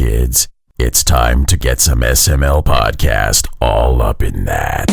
kids. It's time to get some SML podcast all up in that.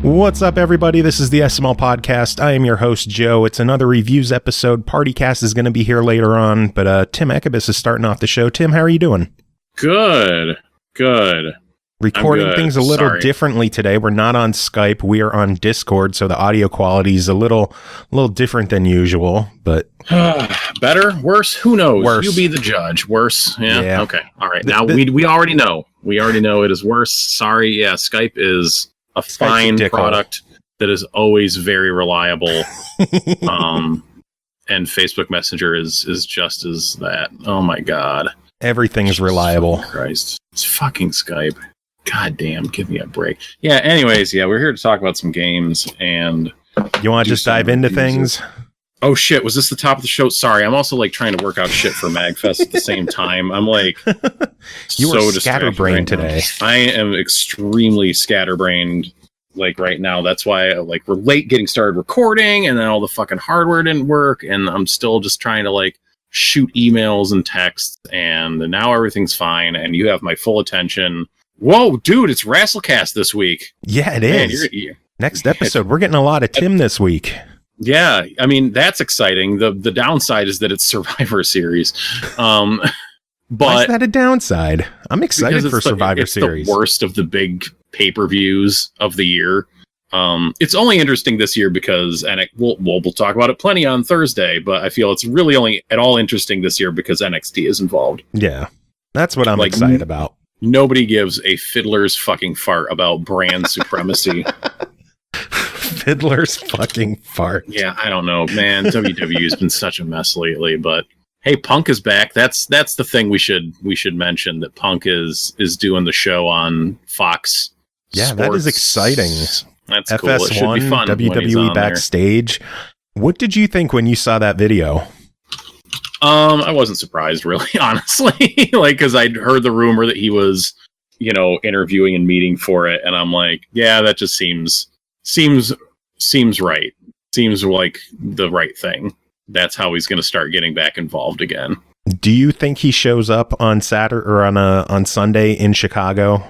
What's up, everybody? This is the SML Podcast. I am your host, Joe. It's another reviews episode. Partycast is going to be here later on, but Tim Ekkebus is starting off the show. Tim, how are you doing? Good. Recording things a little differently today. We're not on Skype. We are on Discord, so the audio quality is a little different than usual, but... Better? Worse? Who knows? Worse. You be the judge. Worse? Yeah. Okay. All right. Now, The- we already know. We already know it is worse. Sorry. Yeah, Skype is a fine product that is always very reliable. And Facebook Messenger is just as that. Oh my God. Everything's reliable. Christ. It's fucking Skype. God damn, give me a break. Yeah, anyways, we're here to talk about some games and... You want to just dive into things? Oh shit, was this the top of the show? Sorry, I'm also like trying to work out shit for MagFest at the same time. I'm like You were so scatterbrained today. I am extremely scatterbrained like right now. That's why like we're late getting started recording and then all the fucking hardware didn't work and I'm still just trying to like shoot emails and texts and now everything's fine and you have my full attention. Whoa, dude, it's Wrestlecast this week. Yeah, it is. Next episode, we're getting a lot of Tim this week. Yeah, I mean, that's exciting. The downside is that it's Survivor Series. Why is that a downside? I'm excited for Survivor Series. It's the worst of the big pay-per-views of the year. It's only interesting this year because, and we'll talk about it plenty on Thursday, but I feel it's really only at all interesting this year because NXT is involved. Yeah, that's what I'm excited about. Nobody gives a fiddler's fucking fart about brand supremacy. Fiddler's fucking fart. Yeah, I don't know, man. WWE has been such a mess lately, but hey, Punk is back. That's the thing we should mention, that Punk is doing the show on Fox. Yeah, Sports. that is exciting. That's cool. It should be fun. WWE Backstage. What did you think when you saw that video? I wasn't surprised, really, honestly. Like, because I'd heard the rumor that he was, interviewing and meeting for it, and I'm like, yeah, that just seems right. Seems like the right thing. That's how he's going to start getting back involved again. Do you think he shows up on Saturday or on Sunday in Chicago?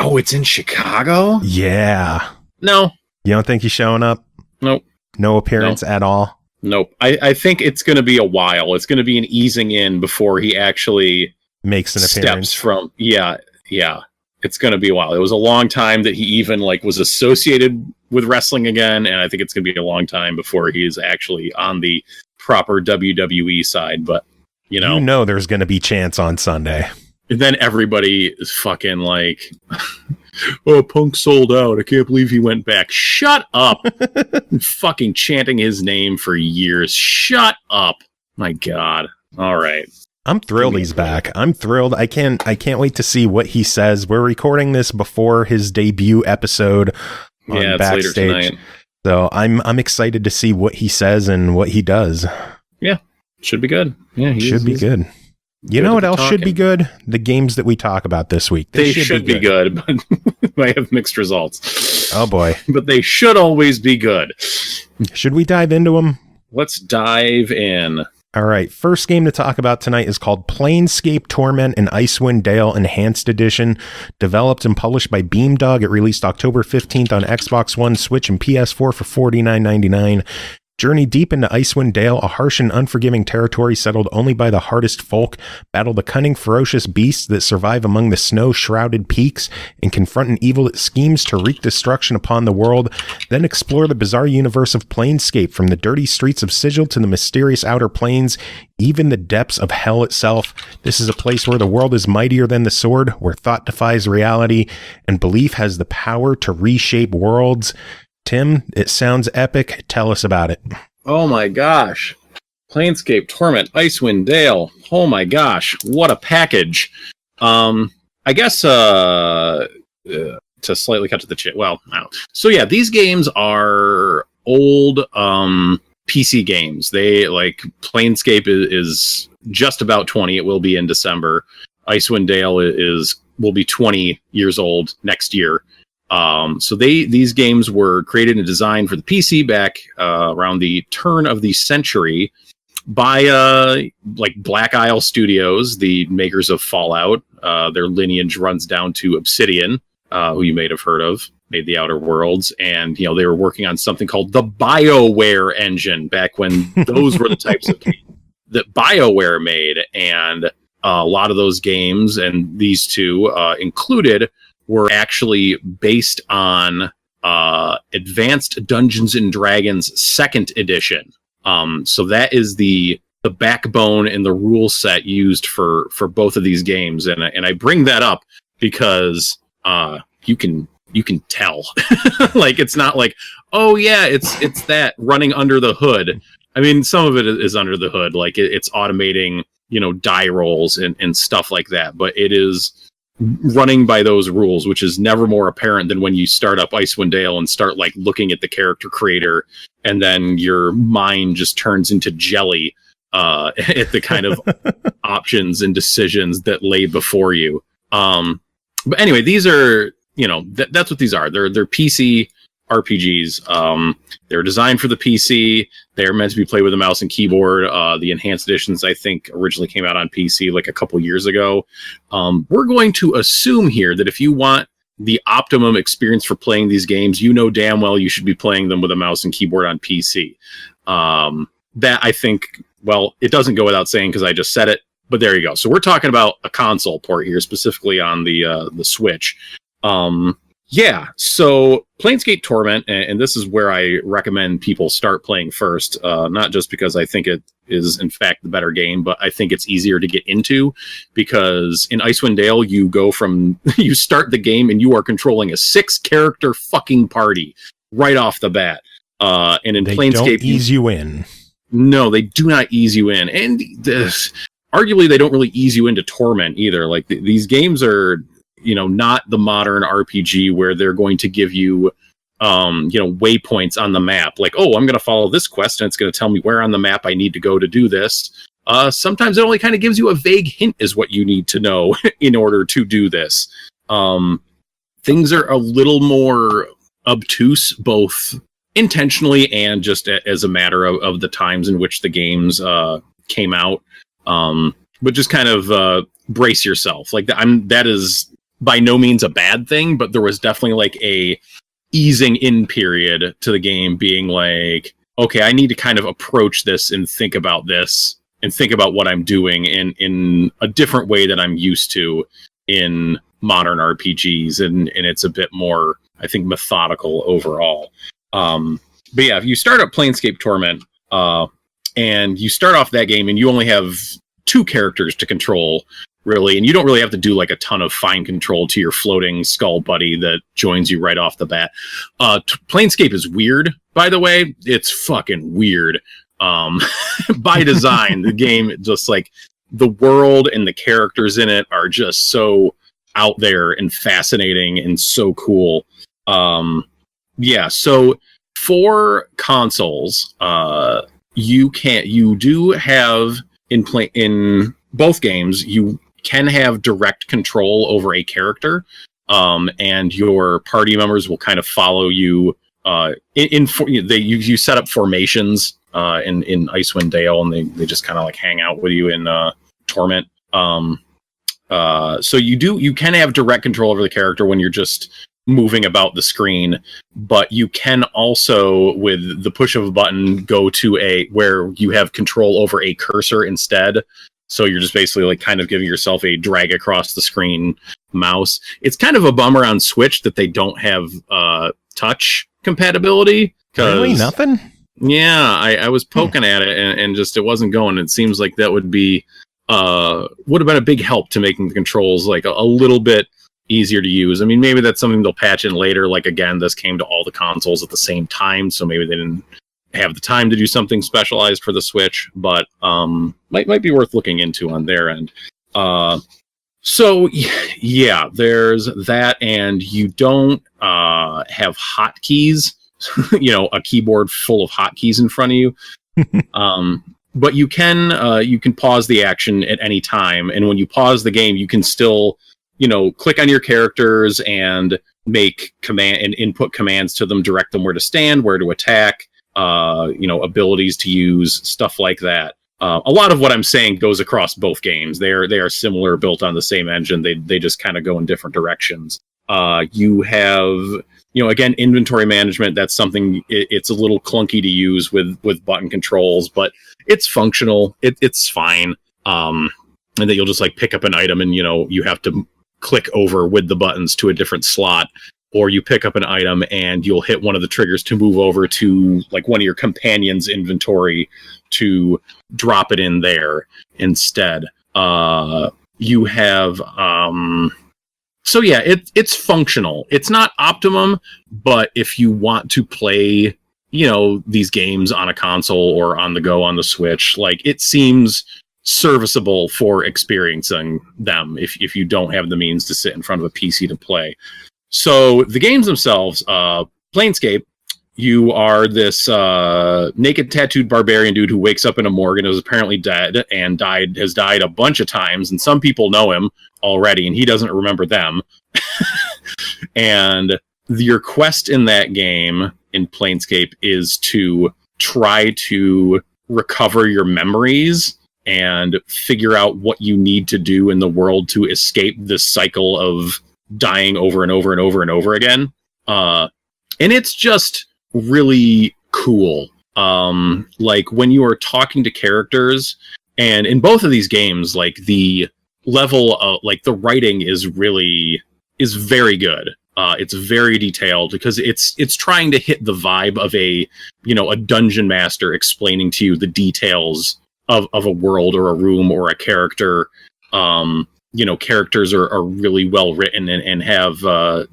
Oh, it's in Chicago? Yeah. No. You don't think he's showing up? Nope. No appearance at all? Nope. I think it's going to be a while. It's going to be an easing in before he actually makes an appearance. Yeah. It's going to be a while. It was a long time that he even was associated with wrestling again, and I think it's going to be a long time before he's actually on the proper WWE side. But there's going to be chance on Sunday. And then everybody is fucking like, "Oh, Punk sold out. I can't believe he went back." Shut up! Fucking chanting his name for years. Shut up! My God. All right. I'm thrilled he's back. I'm thrilled. I can't wait to see what he says. We're recording this before his debut episode on Backstage. Later tonight. So I'm excited to see what he says and what he does. Yeah, should be good. Yeah, should be good. You know what else should be good? The games that we talk about this week. They should be good, but might have mixed results. Oh boy. But they should always be good. Should we dive into them? Let's dive in. All right, first game to talk about tonight is called Planescape Torment and Icewind Dale Enhanced Edition. Developed and published by Beamdog. It released October 15th on Xbox One, Switch, and PS4 for $49.99. Journey deep into Icewind Dale, a harsh and unforgiving territory settled only by the hardest folk. Battle the cunning, ferocious beasts that survive among the snow-shrouded peaks and confront an evil that schemes to wreak destruction upon the world. Then explore the bizarre universe of Planescape, from the dirty streets of Sigil to the mysterious outer planes, even the depths of hell itself. This is a place where the world is mightier than the sword, where thought defies reality, and belief has the power to reshape worlds. Tim, it sounds epic. Tell us about it. Oh my gosh. Planescape, Torment, Icewind Dale. Oh my gosh. What a package. I guess to slightly cut to the chase. Well, I don't know. So yeah, these games are old PC games. They like Planescape is just about 20. It will be in December. Icewind Dale will be 20 years old next year. So these games were created and designed for the PC back around the turn of the century by like Black Isle Studios, the makers of Fallout. Their lineage runs down to Obsidian, who you may have heard of, made the Outer Worlds, and they were working on something called the BioWare engine back when those were the types of games that BioWare made, and a lot of those games, and these two included, were actually based on Advanced Dungeons and Dragons 2nd edition. So that is the backbone and the rule set used for both of these games, and I bring that up because you can tell. Like, it's not like, oh yeah, it's that running under the hood. I mean, some of it is under the hood, like it's automating die rolls and stuff like that, but it is running by those rules, which is never more apparent than when you start up Icewind Dale and start like looking at the character creator, and then your mind just turns into jelly at the kind of options and decisions that lay before you. But anyway, these are that's what these are. They're PC RPGs. They're designed for the PC. They're meant to be played with a mouse and keyboard. The enhanced editions, I think, originally came out on PC like a couple years ago. We're going to assume here that if you want the optimum experience for playing these games, damn well you should be playing them with a mouse and keyboard on PC. That, I think, well, it doesn't go without saying because I just said it, but there you go. So we're talking about a console port here, specifically on the Switch. Yeah, so Planescape Torment, and this is where I recommend people start playing first, not just because I think it is, in fact, the better game, but I think it's easier to get into, because in Icewind Dale, you start the game and you are controlling a 6-character fucking party right off the bat. And in Planescape, don't ease you in. No, they do not ease you in. And arguably, they don't really ease you into Torment either. Like, these games are not the modern RPG where they're going to give you, waypoints on the map. Like, oh, I'm going to follow this quest and it's going to tell me where on the map I need to go to do this. Sometimes it only kind of gives you a vague hint is what you need to know in order to do this. Things are a little more obtuse, both intentionally and just as a matter of the times in which the games came out. But just kind of brace yourself. Like, that is by no means a bad thing, but there was definitely like a easing in period to the game, being like, okay, I need to kind of approach this and think about this and think about what I'm doing in a different way that I'm used to in modern RPGs. And it's a bit more, I think, methodical overall. But yeah, if you start up Planescape Torment, and you start off that game and you only have 2 characters to control, really, and you don't really have to do like a ton of fine control to your floating skull buddy that joins you right off the bat. Planescape is weird, by the way. It's fucking weird. By design, the game, just like the world and the characters in it are just so out there and fascinating and so cool. Yeah, so for consoles, you do have in both games, you can have direct control over a character, and your party members will kind of follow you. You set up formations in Icewind Dale, and they just kind of like hang out with you in Torment. So you can have direct control over the character when you're just moving about the screen, but you can also, with the push of a button, go to where you have control over a cursor instead. So you're just basically like kind of giving yourself a drag across the screen mouse. It's kind of a bummer on Switch that they don't have touch compatibility. Really? Nothing? Yeah, I was poking at it and just it wasn't going. It seems like that would have been a big help to making the controls like a little bit easier to use. I mean, maybe that's something they'll patch in later. Like, again, this came to all the consoles at the same time, so maybe they didn't have the time to do something specialized for the Switch, but might be worth looking into on their end. So yeah, there's that, and you don't have hotkeys. A keyboard full of hotkeys in front of you. But you can pause the action at any time, and when you pause the game, you can still click on your characters and make command and input commands to them, direct them where to stand, where to attack, abilities to use, stuff like that. A lot of what I'm saying goes across both games. They are similar, built on the same engine. They just kind of go in different directions. You have, again, inventory management. That's something it's a little clunky to use with button controls, but it's functional. It's fine. And then you'll just pick up an item, and you have to click over with the buttons to a different slot, or you pick up an item and you'll hit one of the triggers to move over to one of your companion's inventory to drop it in there instead. You have so yeah, it's functional. It's not optimum, but if you want to play these games on a console or on the go on the Switch, it seems serviceable for experiencing them if you don't have the means to sit in front of a PC to play. So the games themselves, Planescape, you are this naked tattooed barbarian dude who wakes up in a morgue and is apparently dead and has died a bunch of times, and some people know him already and he doesn't remember them. And your quest in that game in Planescape is to try to recover your memories and figure out what you need to do in the world to escape this cycle of dying over and over and over and over again. And it's just really cool. When you are talking to characters, and in both of these games, the level of the writing is very good. It's very detailed because it's trying to hit the vibe of a dungeon master explaining to you the details of a world or a room or a character. Characters are really well written and have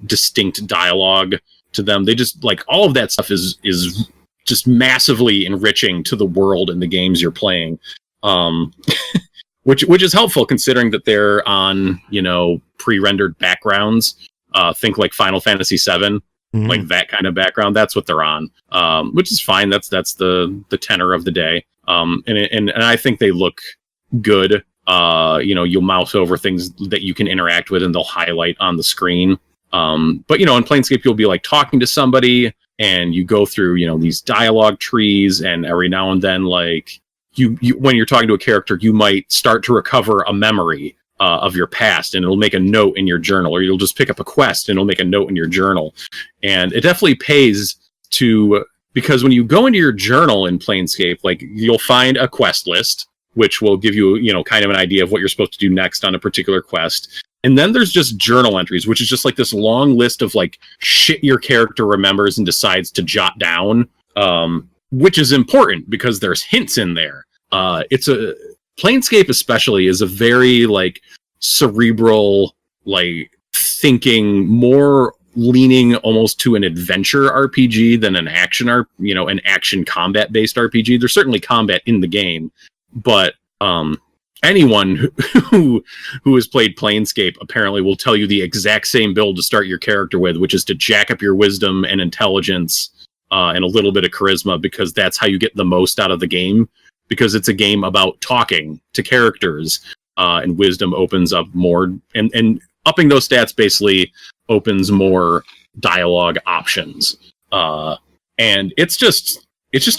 distinct dialogue to them. They just all of that stuff is just massively enriching to the world and the games you're playing. Which is helpful considering that they're on, pre-rendered backgrounds. Think Final Fantasy VII, that kind of background. That's what they're on, which is fine. That's the tenor of the day. And I think they look good. You'll mouse over things that you can interact with and they'll highlight on the screen. But in Planescape, you'll be talking to somebody and you go through, these dialogue trees, and every now and then, you when you're talking to a character, you might start to recover a memory of your past, and it'll make a note in your journal, or you'll just pick up a quest and it'll make a note in your journal. And it definitely pays because when you go into your journal in Planescape, you'll find a quest list, which will give you, kind of an idea of what you're supposed to do next on a particular quest. And then there's just journal entries, which is just this long list of shit your character remembers and decides to jot down, which is important because there's hints in there. Planescape especially is a very cerebral, thinking, more leaning almost to an adventure RPG than an action an action combat based RPG. There's certainly combat in the game, but anyone who has played Planescape apparently will tell you the exact same build to start your character with, which is to jack up your wisdom and intelligence and a little bit of charisma, because that's how you get the most out of the game, because it's a game about talking to characters, and wisdom opens up more, and upping those stats basically opens more dialogue options. And it's just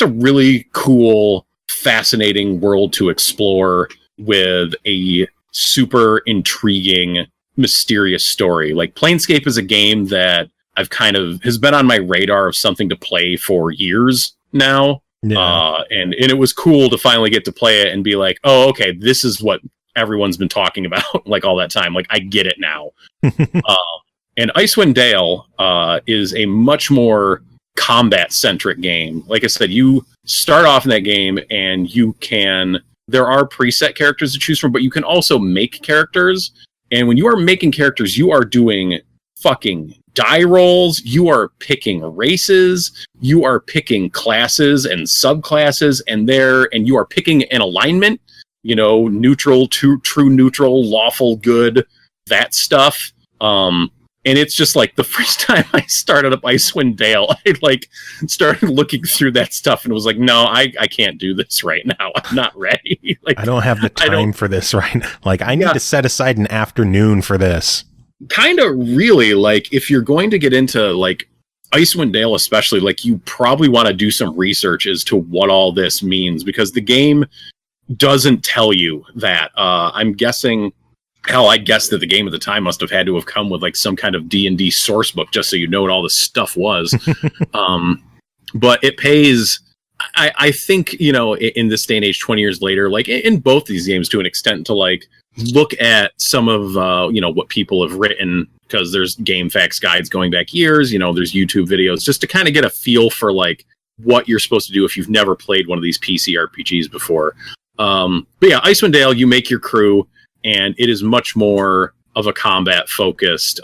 a really cool, fascinating world to explore with a super intriguing, mysterious story. Planescape is a game that has been on my radar of something to play for years now. Yeah. And it was cool to finally get to play it and be oh, okay, this is what everyone's been talking about all that time. I get it now. And Icewind Dale is a much more combat-centric game. Like I said, you start off in that game and there are preset characters to choose from, but you can also make characters. And when you are making characters, you are doing fucking die rolls, you are picking races, you are picking classes and subclasses, and you are picking an alignment, neutral, true neutral, lawful good, that stuff. And it's just like the first time I started up Icewind Dale, I like started looking through that stuff and was like, no, I can't do this right now. I'm not ready. Like, I don't have the time for this right now. Like, I need to set aside an afternoon for this. Kind of really, like, if you're going to get into like Icewind Dale, especially, like, you probably want to do some research as to what all this means, because the game doesn't tell you that. I'm guessing... Hell, I guess that the game at the time must have had to have come with like some kind of D&D source book just so you know what all this stuff was. But it pays, I think, you know, in this day and age, 20 years later, like in both these games to an extent, to like look at some of, you know, what people have written, because there's game facts guides going back years, you know, there's YouTube videos, just to kind of get a feel for like what you're supposed to do if you've never played one of these PC RPGs before. But yeah, Icewind Dale, you make your crew, and it is much more of a combat-focused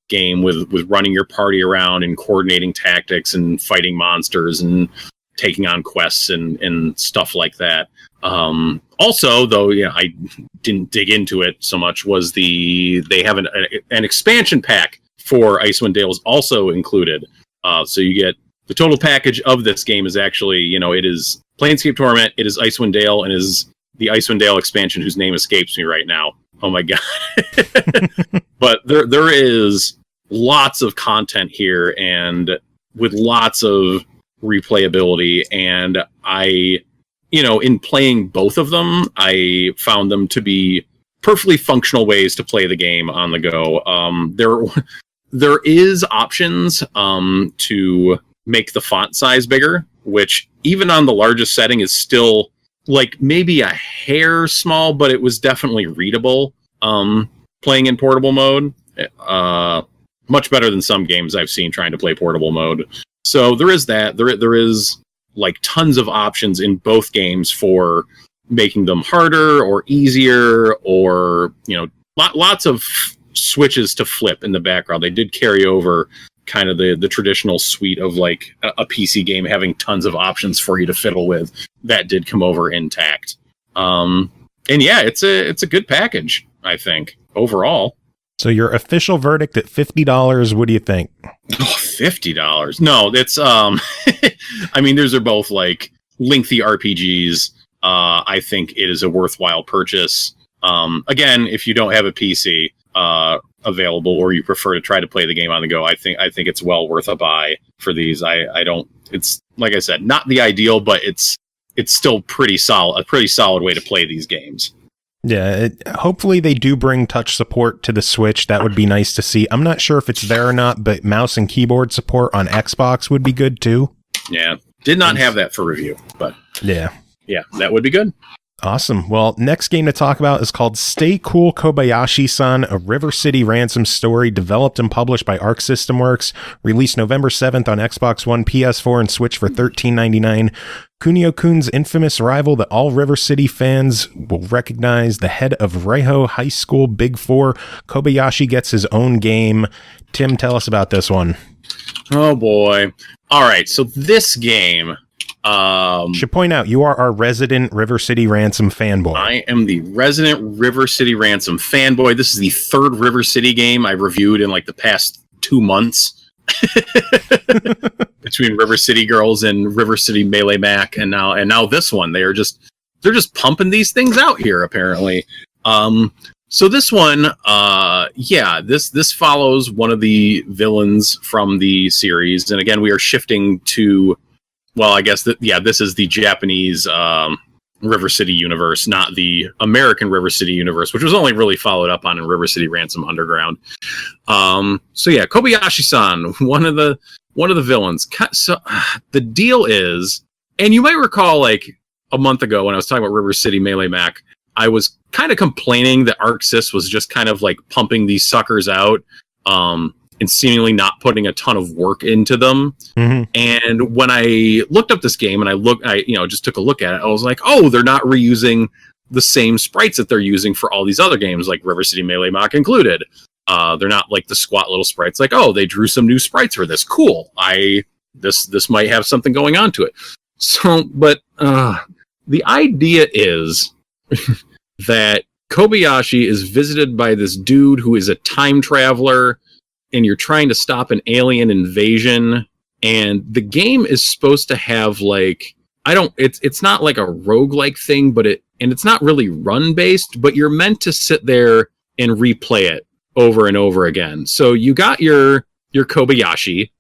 game with running your party around and coordinating tactics and fighting monsters and taking on quests and stuff like that. Also, though, yeah, I didn't dig into it so much, was they have an expansion pack for Icewind Dale is also included. So you get the total package of this game is actually, you know, it is Planescape Torment, it is Icewind Dale, and is the Icewind Dale expansion, whose name escapes me right now. Oh my god. But there is lots of content here, and with lots of replayability, and I, you know, in playing both of them, I found them to be perfectly functional ways to play the game on the go. There is options to make the font size bigger, which even on the largest setting is still like maybe a hair small, but it was definitely readable playing in portable mode. Much better than some games I've seen trying to play portable mode. So there is that. There is like tons of options in both games for making them harder or easier, or, you know, lots of switches to flip in the background. They did carry over kind of the traditional suite of like a PC game having tons of options for you to fiddle with. That did come over intact. And yeah, it's a good package, I think, overall. So your official verdict at $50, what do you think? Oh, $50. No, it's I mean, those are both like lengthy RPGs. I think it is a worthwhile purchase. Again, if you don't have a PC available, or you prefer to try to play the game on the go, I think it's well worth a buy for these. I don't, it's like I said, not the ideal, but it's still a pretty solid way to play these games. Yeah, hopefully they do bring touch support to the Switch. That would be nice to see. I'm not sure if it's there or not, but mouse and keyboard support on Xbox would be good too. Yeah, did not have that for review, but yeah, that would be good. Awesome. Well, next game to talk about is called Stay Cool Kobayashi-san, a River City Ransom Story, developed and published by Arc System Works, released November 7th on Xbox One, PS4, and Switch for $13.99. Kunio-kun's infamous rival that all River City fans will recognize, the head of Reiho High School Big Four, Kobayashi gets his own game. Tim, tell us about this one. Oh boy. All right, so this game... should point out, you are our resident River City Ransom fanboy. I am the resident River City Ransom fanboy. This is the third River City game I've reviewed in like the past 2 months. Between River City Girls and River City Melee Mac, and now this one. They're just pumping these things out here, apparently. So this one, this follows one of the villains from the series, and again, we are shifting to, well, I guess this is the Japanese River City universe, not the American River City universe, which was only really followed up on in River City Ransom Underground. So yeah, Kobayashi-san, one of the villains. So the deal is, and you might recall, like a month ago when I was talking about River City Melee Mac, I was kind of complaining that Arc Sys was just kind of like pumping these suckers out, and seemingly not putting a ton of work into them. Mm-hmm. And when I looked up this game and I just took a look at it, I was like, oh, they're not reusing the same sprites that they're using for all these other games, like River City Melee Mac included. They're not like the squat little sprites, like, oh, they drew some new sprites for this. Cool. This might have something going on to it. So, but the idea is that Kobayashi is visited by this dude who is a time traveler, and you're trying to stop an alien invasion. And the game is supposed to have like, it's not like a roguelike thing, but it's not really run based, but you're meant to sit there and replay it over and over again. So you got your Kobayashi,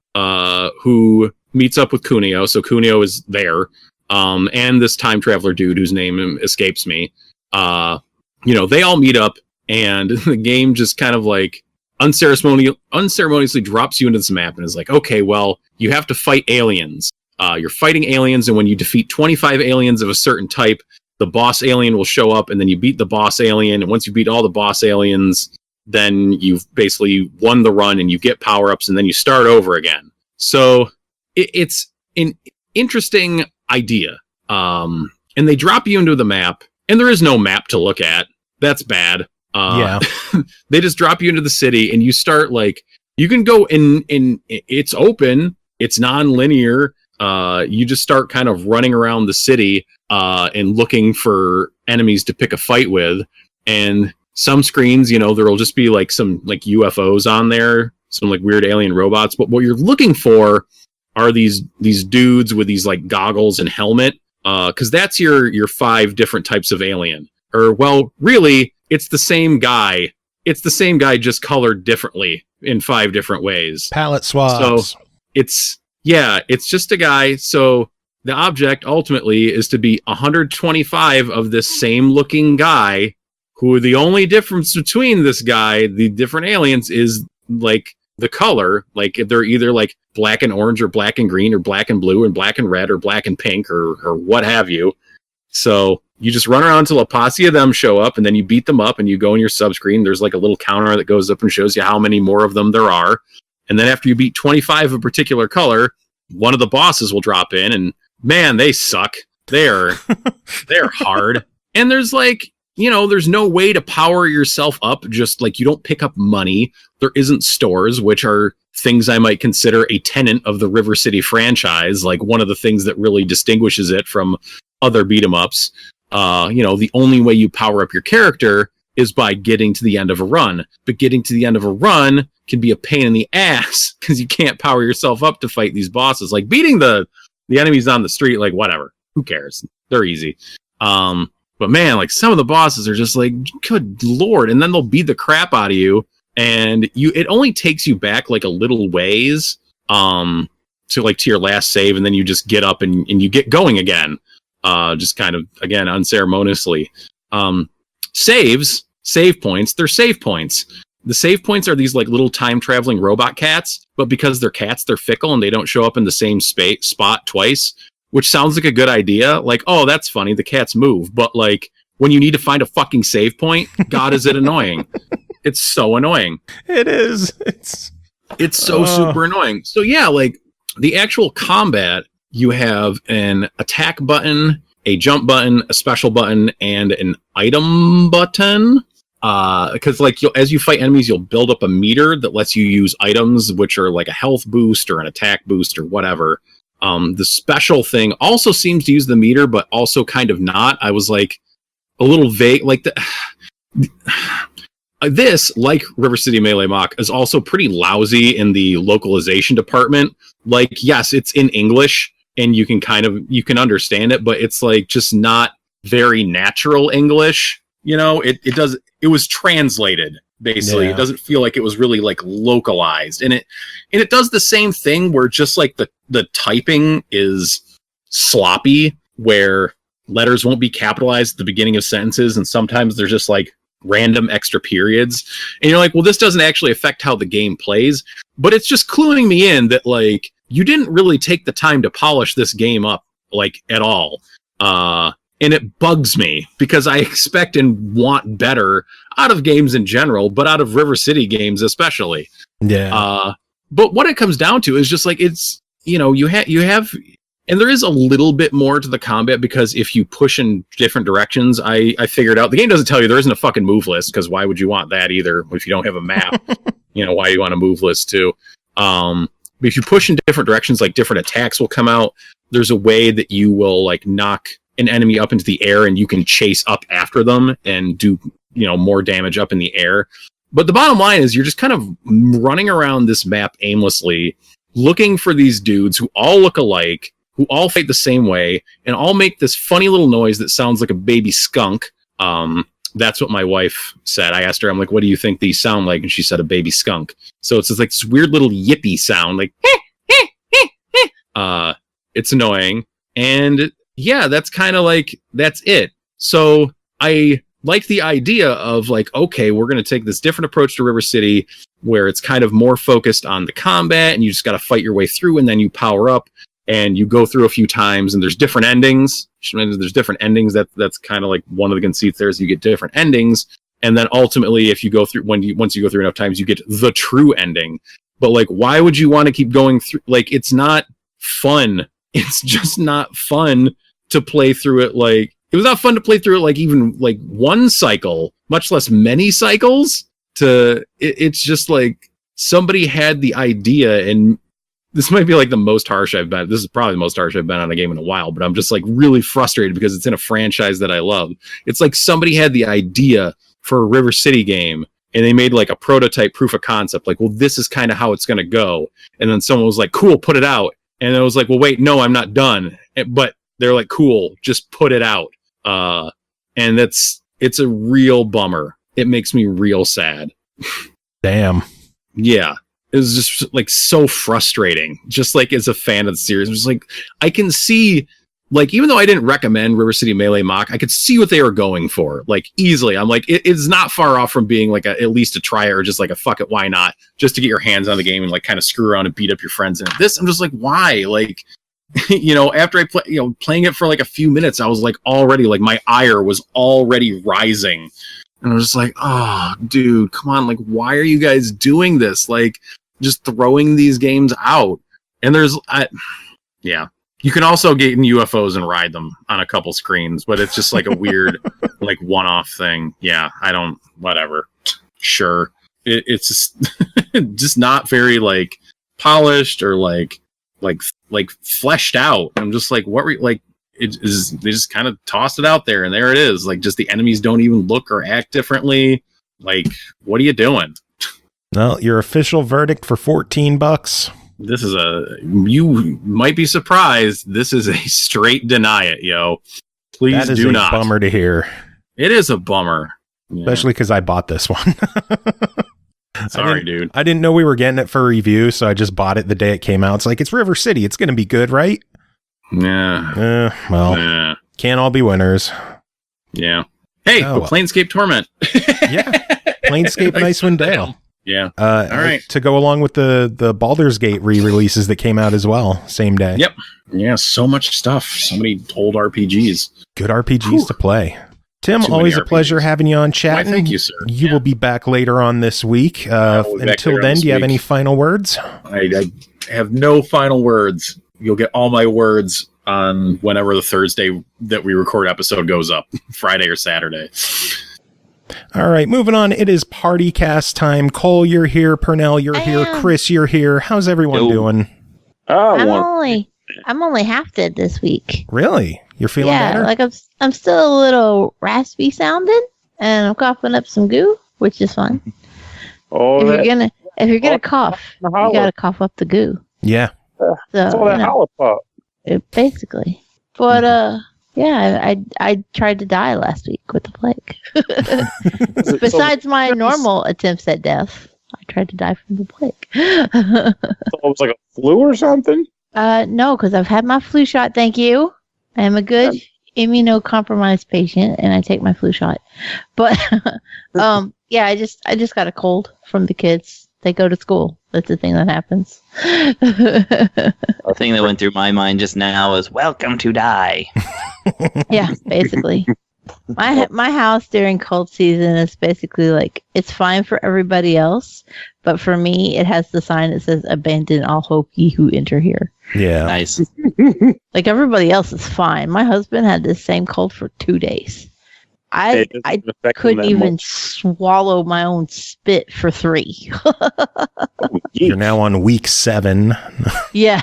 who meets up with Kunio. So Kunio is there. And this time traveler dude whose name escapes me. They all meet up, and the game just kind of like unceremoniously drops you into this map and is like, okay, well, you have to fight aliens. You're fighting aliens, and when you defeat 25 aliens of a certain type, the boss alien will show up, and then you beat the boss alien, and once you beat all the boss aliens, then you've basically won the run, and you get power-ups, and then you start over again. So it's an interesting idea. And they drop you into the map, and there is no map to look at. That's bad. Yeah. They just drop you into the city, and you start like, you can go in it's open, it's non-linear. You just start kind of running around the city and looking for enemies to pick a fight with. And some screens, there'll just be like some like UFOs on there, some like weird alien robots. But what you're looking for are these dudes with these like goggles and helmet, because that's your 5 different types of alien. Or, well, really, it's the same guy. It's the same guy, just colored differently in 5 different ways. Palette swaps. So it's just a guy. So the object ultimately is to be 125 of this same looking guy, who the only difference between this guy, the different aliens, is like the color. Like they're either like black and orange, or black and green, or black and blue, and black and red, or black and pink, or what have you. So you just run around until a posse of them show up, and then you beat them up, and you go in your subscreen. There's like a little counter that goes up and shows you how many more of them there are. And then after you beat 25 of a particular color, one of the bosses will drop in, and man, they suck. They're hard. And there's like, there's no way to power yourself up. Just like, you don't pick up money. There isn't stores, which are things I might consider a tenet of the River City franchise. Like one of the things that really distinguishes it from other beat 'em ups. The only way you power up your character is by getting to the end of a run. But getting to the end of a run can be a pain in the ass because you can't power yourself up to fight these bosses. Like beating the enemies on the street, like whatever. Who cares? They're easy. But man, like some of the bosses are just like, good lord. And then they'll beat the crap out of you. And it only takes you back like a little ways to your last save, and then you just get up and you get going again. Just kind of, again, unceremoniously. Save points, they're save points. The save points are these like little time traveling robot cats, but because they're cats, they're fickle and they don't show up in the same spot twice, which sounds like a good idea. Like, oh, that's funny, the cats move. But like when you need to find a fucking save point, God, is it annoying. It's so annoying. It is. It's so super annoying. So yeah, like the actual combat, you have an attack button, a jump button, a special button, and an item button. Because like as you fight enemies, you'll build up a meter that lets you use items, which are like a health boost or an attack boost or whatever. The special thing also seems to use the meter, but also kind of not. I was like a little vague. Like this, like River City Melee Mock, is also pretty lousy in the localization department. Like, yes, it's in English and you can understand it, but it's like just not very natural English. It was translated basically. Yeah. It doesn't feel like it was really like localized, and it does the same thing where just like the typing is sloppy, where letters won't be capitalized at the beginning of sentences, and sometimes there's just like random extra periods, and you're like, well, this doesn't actually affect how the game plays, but it's just cluing me in that like you didn't really take the time to polish this game up like at all. And it bugs me because I expect and want better out of games in general, but out of River City games especially. Yeah. But what it comes down to is just like, it's, you have, and there is a little bit more to the combat, because if you push in different directions, I figured out, the game doesn't tell you there isn't a fucking move list, because why would you want that either if you don't have a map? Why you want a move list too? But if you push in different directions, like different attacks will come out. There's a way that you will like knock an enemy up into the air and you can chase up after them and do more damage up in the air. But the bottom line is you're just kind of running around this map aimlessly, looking for these dudes who all look alike, who all fight the same way, and all make this funny little noise that sounds like a baby skunk. That's what my wife said. I asked her, I'm like, what do you think these sound like? And she said a baby skunk. So it's just like this weird little yippy sound, like, it's annoying. And yeah, that's kind of like, that's it. So I like the idea of like, okay, we're going to take this different approach to River City where it's kind of more focused on the combat and you just got to fight your way through and then you power up and you go through a few times and there's different endings. There's different endings. That's kind of like one of the conceits there is you get different endings. And then ultimately, if you go through, once you go through enough times, you get the true ending. But like, why would you want to keep going through? Like, it's not fun. It's just not fun to play through it. Like, it was not fun to play through it like even like one cycle, much less many cycles. It's just like somebody had the idea, and this might be like the most harsh I've been. This is probably the most harsh I've been on a game in a while, but I'm just like really frustrated because it's in a franchise that I love. It's like somebody had the idea for a River City game and they made like a prototype proof of concept. Like, well, this is kind of how it's going to go. And then someone was like, cool, put it out. And I was like, well, wait, no, I'm not done. But they're like, cool, just put it out. And it's a real bummer. It makes me real sad. Damn. Yeah. It was just like so frustrating. Just like as a fan of the series, it was like, I can see, like, even though I didn't recommend River City Melee Mock, I could see what they were going for, like, easily. I'm like, it's not far off from being like at least a try or just like a fuck it, why not? Just to get your hands on the game and like kind of screw around and beat up your friends in it. This, I'm just like, why? Like, after I play, playing it for like a few minutes, I was like already like my ire was already rising. And I was just like, oh, dude, come on. Like, why are you guys doing this? Like, just throwing these games out. And yeah. You can also get in UFOs and ride them on a couple screens, but it's just like a weird, like one-off thing. Yeah, whatever. Sure. It's just not very like polished or like fleshed out. I'm just like, what were you, like, it is, they just kind of tossed it out there and there it is. Like, just the enemies don't even look or act differently. Like, what are you doing? Well, your official verdict for $14. This is you might be surprised. This is a straight deny it, yo. Please that is do a not. Bummer to hear. It is a bummer. Yeah. Especially because I bought this one. Sorry, dude. I didn't know we were getting it for review, so I just bought it the day it came out. It's like, it's River City. It's going to be good, right? Yeah. Well, can't all be winners. Yeah. Hey, Planescape Torment. Yeah. Planescape and Icewind Dale. Yeah. All right. To go along with the Baldur's Gate re-releases that came out as well, same day. Yep. Yeah, so much stuff. So many old RPGs. Good RPGs to play. Tim, always a pleasure having you on chat. Thank you, sir. You will be back later on this week. Until then, do you have any final words? I have no final words. You'll get all my words on whenever the Thursday that we record episode goes up, Friday or Saturday. All right, moving on. It is Partycast time. Cole, you're here. Pernell, you're here. Chris, you're here. How's everyone doing? I'm only half dead this week. Really? You're feeling better? Like I'm still a little raspy sounding, and I'm coughing up some goo, which is fun. If you're gonna cough, you gotta cough up the goo. Yeah. So, basically. But yeah, I tried to die last week with the plague. Besides my normal attempts at death, I tried to die from the plague. So it was like a flu or something? No, because I've had my flu shot, thank you. I am a good immunocompromised patient, and I take my flu shot. But yeah, I just got a cold from the kids. They go to school. That's the thing that happens. The thing that went through my mind just now was "Welcome to die." Yeah, basically. My house during cold season is basically like, it's fine for everybody else, but for me, it has the sign that says "Abandon all hope, ye who enter here." Yeah, nice. Like, everybody else is fine. My husband had the same cold for 2 days. I couldn't even swallow my own spit for 3. You're now on week 7. Yeah,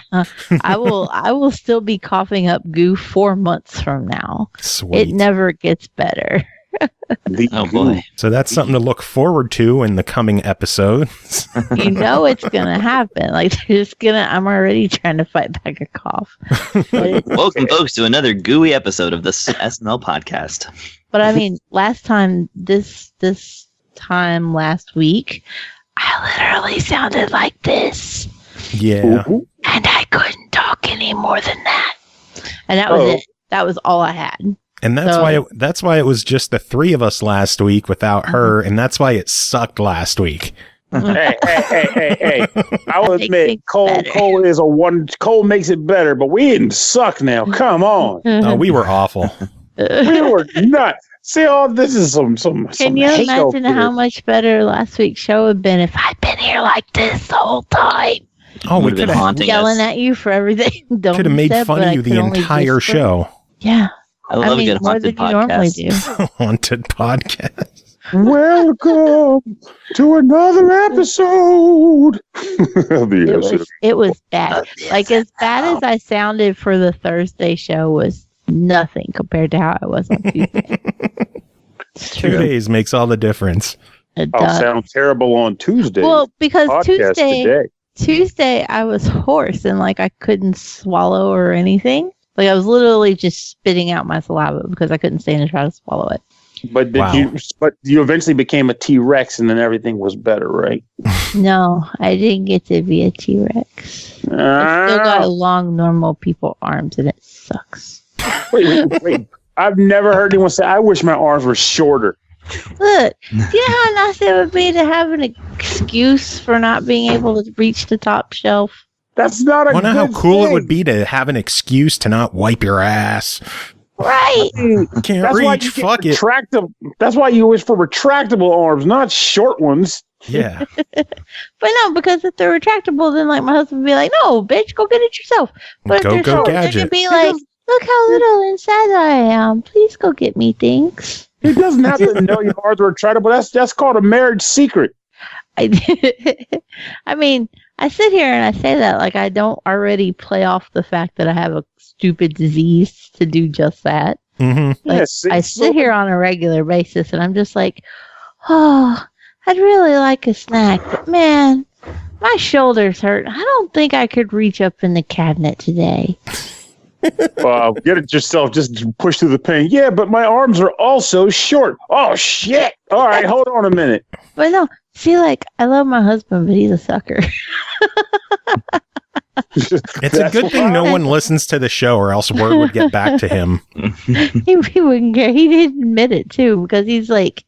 I will still be coughing up goo 4 months from now. Sweet. It never gets better. Oh boy. So that's something to look forward to in the coming episodes. You know it's gonna happen. Like I'm already trying to fight back a cough. Welcome, folks, to another gooey episode of the SML podcast. But I mean, last time last week, I literally sounded like this. Yeah. And I couldn't talk any more than that. And that was it. That was all I had. And that's why it was just the three of us last week without her, and that's why it sucked last week. Hey. I will admit, Cole is Cole makes it better, but we didn't suck now. Come on. Oh, we were awful. We were not. See, all this is some. Can you imagine how much better last week's show would have been if I'd been here like this the whole time? Oh, we could have yelling at you for everything. Could have made fun of you the entire show. Yeah. I love a good haunted podcast. Haunted podcast. Welcome to another episode. It was bad. Like, as bad as I sounded for the Thursday show was nothing compared to how I was on Tuesday. 2 days makes all the difference. I'll sound terrible on Tuesday. Well, because Tuesday I was hoarse and like I couldn't swallow or anything. Like I was literally just spitting out my saliva because I couldn't stand to try to swallow it. But you eventually became a T-Rex and then everything was better, right? No, I didn't get to be a T-Rex. I still got long, normal people arms and it sucks. Wait. I've never heard anyone say, I wish my arms were shorter. Look, do you know how nice it would be to have an excuse for not being able to reach the top shelf? That's not a good thing. Wonder how cool it would be to have an excuse to not wipe your ass. Right. Can't reach. Fuck it. That's why you wish for retractable arms, not short ones. Yeah. But no, because if they're retractable, then like my husband would be like, no, bitch, go get it yourself. But go if they're short, gadget. they could be like, look how little and sad I am. Please go get me things. He doesn't have to know your arms are retractable. That's called a marriage secret. I mean, I sit here and I say that like I don't already play off the fact that I have a stupid disease to do just that. Mm-hmm. Like, Yes, I sit here on a regular basis and I'm just like, oh, I'd really like a snack, but man, my shoulders hurt. I don't think I could reach up in the cabinet today. Get it yourself. Just push through the pain. Yeah, but my arms are also short. Oh, shit. All right, hold on a minute. But no, see, like, I love my husband, but he's a sucker. It's a good thing no one listens to the show or else word would get back to him. He wouldn't care. He didn't admit it, too, because he's like,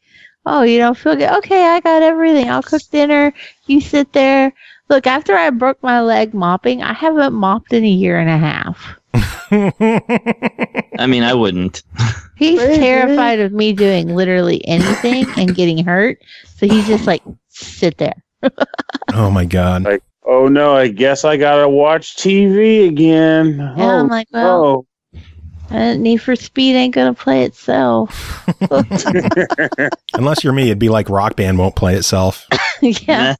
oh, you don't feel good? Okay, I got everything. I'll cook dinner. You sit there. Look, after I broke my leg mopping, I haven't mopped in 1.5 years. I mean, I wouldn't. He's terrified of me doing literally anything and getting hurt. So he's just like, sit there. Oh my God. Like, oh no, I guess I gotta watch TV again. And I'm like, well, Need for Speed ain't gonna play itself. Unless you're me, it'd be like Rock Band won't play itself. Yeah.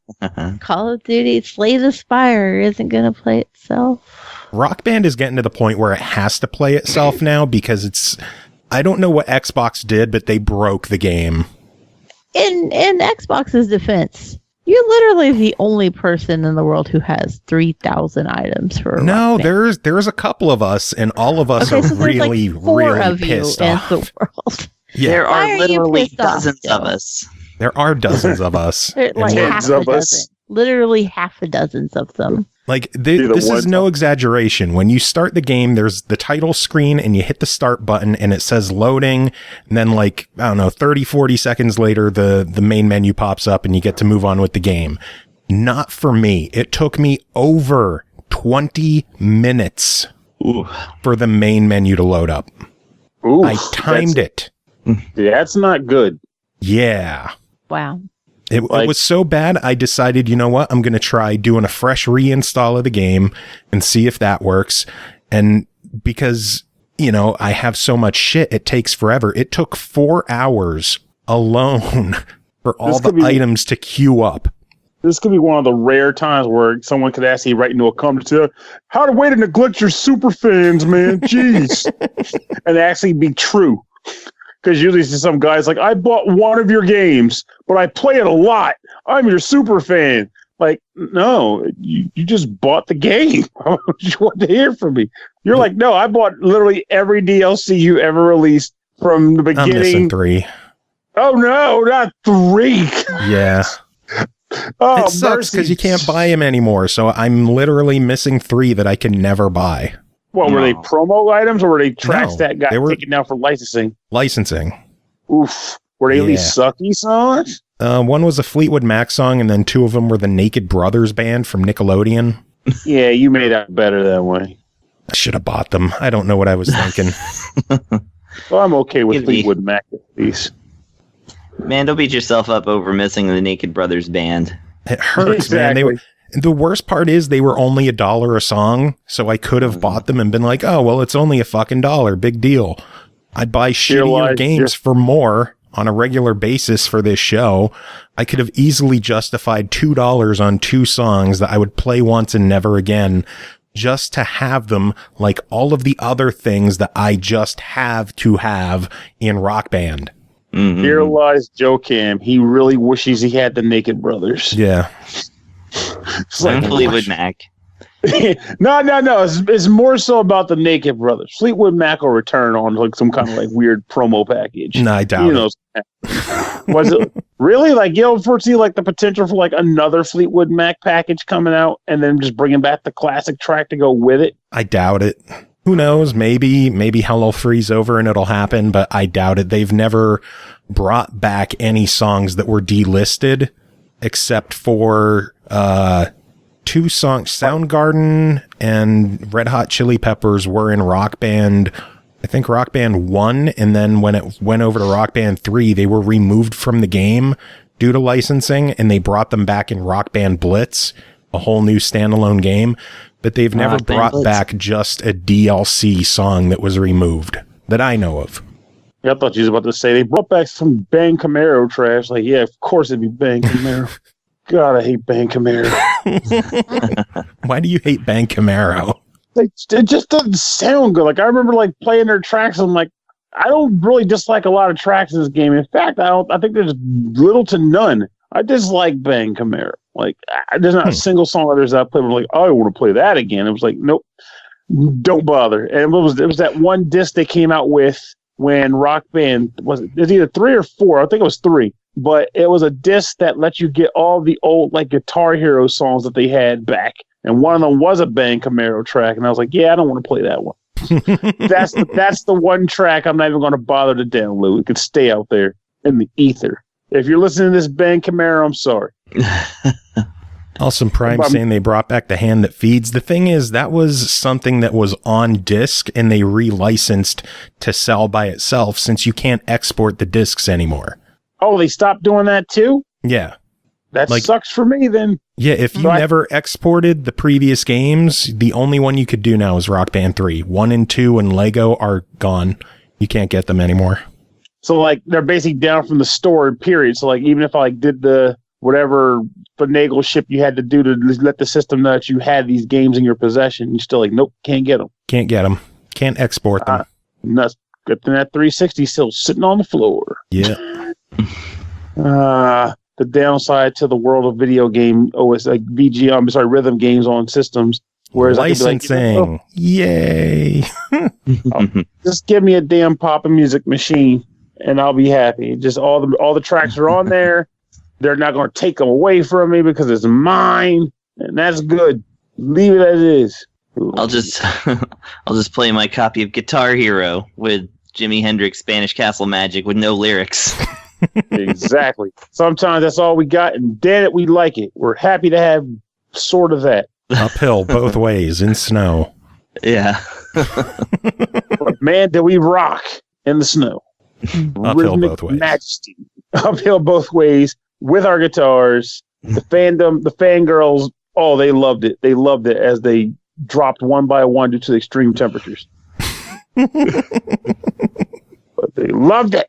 Call of Duty Slay the Spire isn't gonna play itself. Rock Band is getting to the point where it has to play itself now because I don't know what Xbox did, but they broke the game. In Xbox's defense, you're literally the only person in the world who has 3,000 items for a No, Rock Band. there's a couple of us, and all of us are really, like 4 really of pissed you off. in the world. Yeah. There Why are are you literally pissed off dozens still? of us. There are dozens of us. Like half a dozen. Literally half a dozen of them. Like, this is no exaggeration. When you start the game, there's the title screen and you hit the start button and it says loading. And then, like, I don't know, 30, 40 seconds later, the main menu pops up and you get to move on with the game. Not for me. It took me over 20 minutes for the main menu to load up. Ooh, I timed it. That's not good. Yeah. Wow. It was so bad, I decided, you know what? I'm going to try doing a fresh reinstall of the game and see if that works. And because, you know, I have so much shit, it takes forever. It took 4 hours alone for all the items to queue up. This could be one of the rare times where someone could actually write into a comment to tell how to way to neglect your super fans, man. Jeez. And actually be true. Because usually some guy's like, I bought one of your games, but I play it a lot. I'm your super fan. Like, no, you just bought the game. You want to hear from me. You're like, no, I bought literally every DLC you ever released from the beginning. I'm missing 3. Oh, no, not 3. Yeah. Oh, it sucks because you can't buy them anymore. So I'm literally missing 3 that I can never buy. What, were they promo items or were they tracks No, that got they were taken down for licensing? Licensing. Oof. Were they at least sucky songs? One was a Fleetwood Mac song, and then 2 of them were the Naked Brothers band from Nickelodeon. Yeah, you made out better that way. I should have bought them. I don't know what I was thinking. Well, I'm okay with Fleetwood Mac at least. Man, don't beat yourself up over missing the Naked Brothers band. It hurts, man. The worst part is they were only $1 a song, so I could have bought them and been like, oh, well, it's only a fucking $1. Big deal. I'd buy shittier games for more on a regular basis for this show. I could have easily justified $2 on 2 songs that I would play once and never again, just to have them like all of the other things that I just have to have in Rock Band. Mm-hmm. Here lies Joe Cam. He really wishes he had the Naked Brothers. Yeah. It's like, Fleetwood Mac. No. It's more so about the Naked Brothers. Fleetwood Mac will return on like some kind of like weird promo package. No, I doubt it. Was it really like you don't foresee like the potential for like another Fleetwood Mac package coming out and then just bringing back the classic track to go with it? I doubt it. Who knows? Maybe hell will freeze over and it'll happen, but I doubt it. They've never brought back any songs that were delisted except for 2 songs. Soundgarden and Red Hot Chili Peppers were in Rock Band. I think Rock Band 1, and then when it went over to Rock Band 3, they were removed from the game due to licensing, and they brought them back in Rock Band Blitz, a whole new standalone game. But they've never brought back just a DLC song that was removed that I know of. Yeah, I thought you was about to say they brought back some Bang Camaro trash. Like, yeah, of course it'd be Bang Camaro. God, I hate Bang Camaro. Why do you hate Bang Camaro? It just doesn't sound good. Like, I remember like playing their tracks. And I'm like, I don't really dislike a lot of tracks in this game. In fact, I think there's little to none. I dislike Bang Camaro. Like, there's not a single song others that I played. I'm like, oh, I want to play that again. It was like, nope, don't bother. And it was that one disc they came out with when Rock Band it was either 3 or 4. I think it was 3. But it was a disc that let you get all the old like Guitar Hero songs that they had back. And one of them was a Bang Camaro track. And I was like, yeah, I don't want to play that one. That's the one track I'm not even going to bother to download. It could stay out there in the ether. If you're listening to this Bang Camaro, I'm sorry. Awesome Prime saying they brought back the hand that feeds. The thing is, that was something that was on disc and they relicensed to sell by itself since you can't export the discs anymore. Oh, they stopped doing that too? Yeah. That sucks for me then. Yeah, if you never exported the previous games, the only one you could do now is Rock Band 3. 1 and 2 and Lego are gone. You can't get them anymore. So, like, they're basically down from the store, period. So, like, even if I like, did the whatever finagle ship you had to do to let the system know that you had these games in your possession, you're still like, nope, can't get them. Can't get them. Can't export them. Nuts. Good thing that 360 is still sitting on the floor. Yeah. The downside to the world of video game OS, like rhythm games on systems. Whereas licensing. Yay. Just give me a damn pop and music machine and I'll be happy. Just all the tracks are on there. They're not going to take them away from me because it's mine, and that's good. Leave it as is. I'll just play my copy of Guitar Hero with Jimi Hendrix Spanish Castle Magic with no lyrics. Exactly. Sometimes that's all we got, and damn it, we like it. We're happy to have sort of that. Uphill both ways in snow. Yeah. But man, did we rock in the snow. Uphill both ways. Majesty. Uphill both ways with our guitars. The fandom, the fangirls, oh, they loved it. They loved it as they dropped one by one due to the extreme temperatures. But they loved it.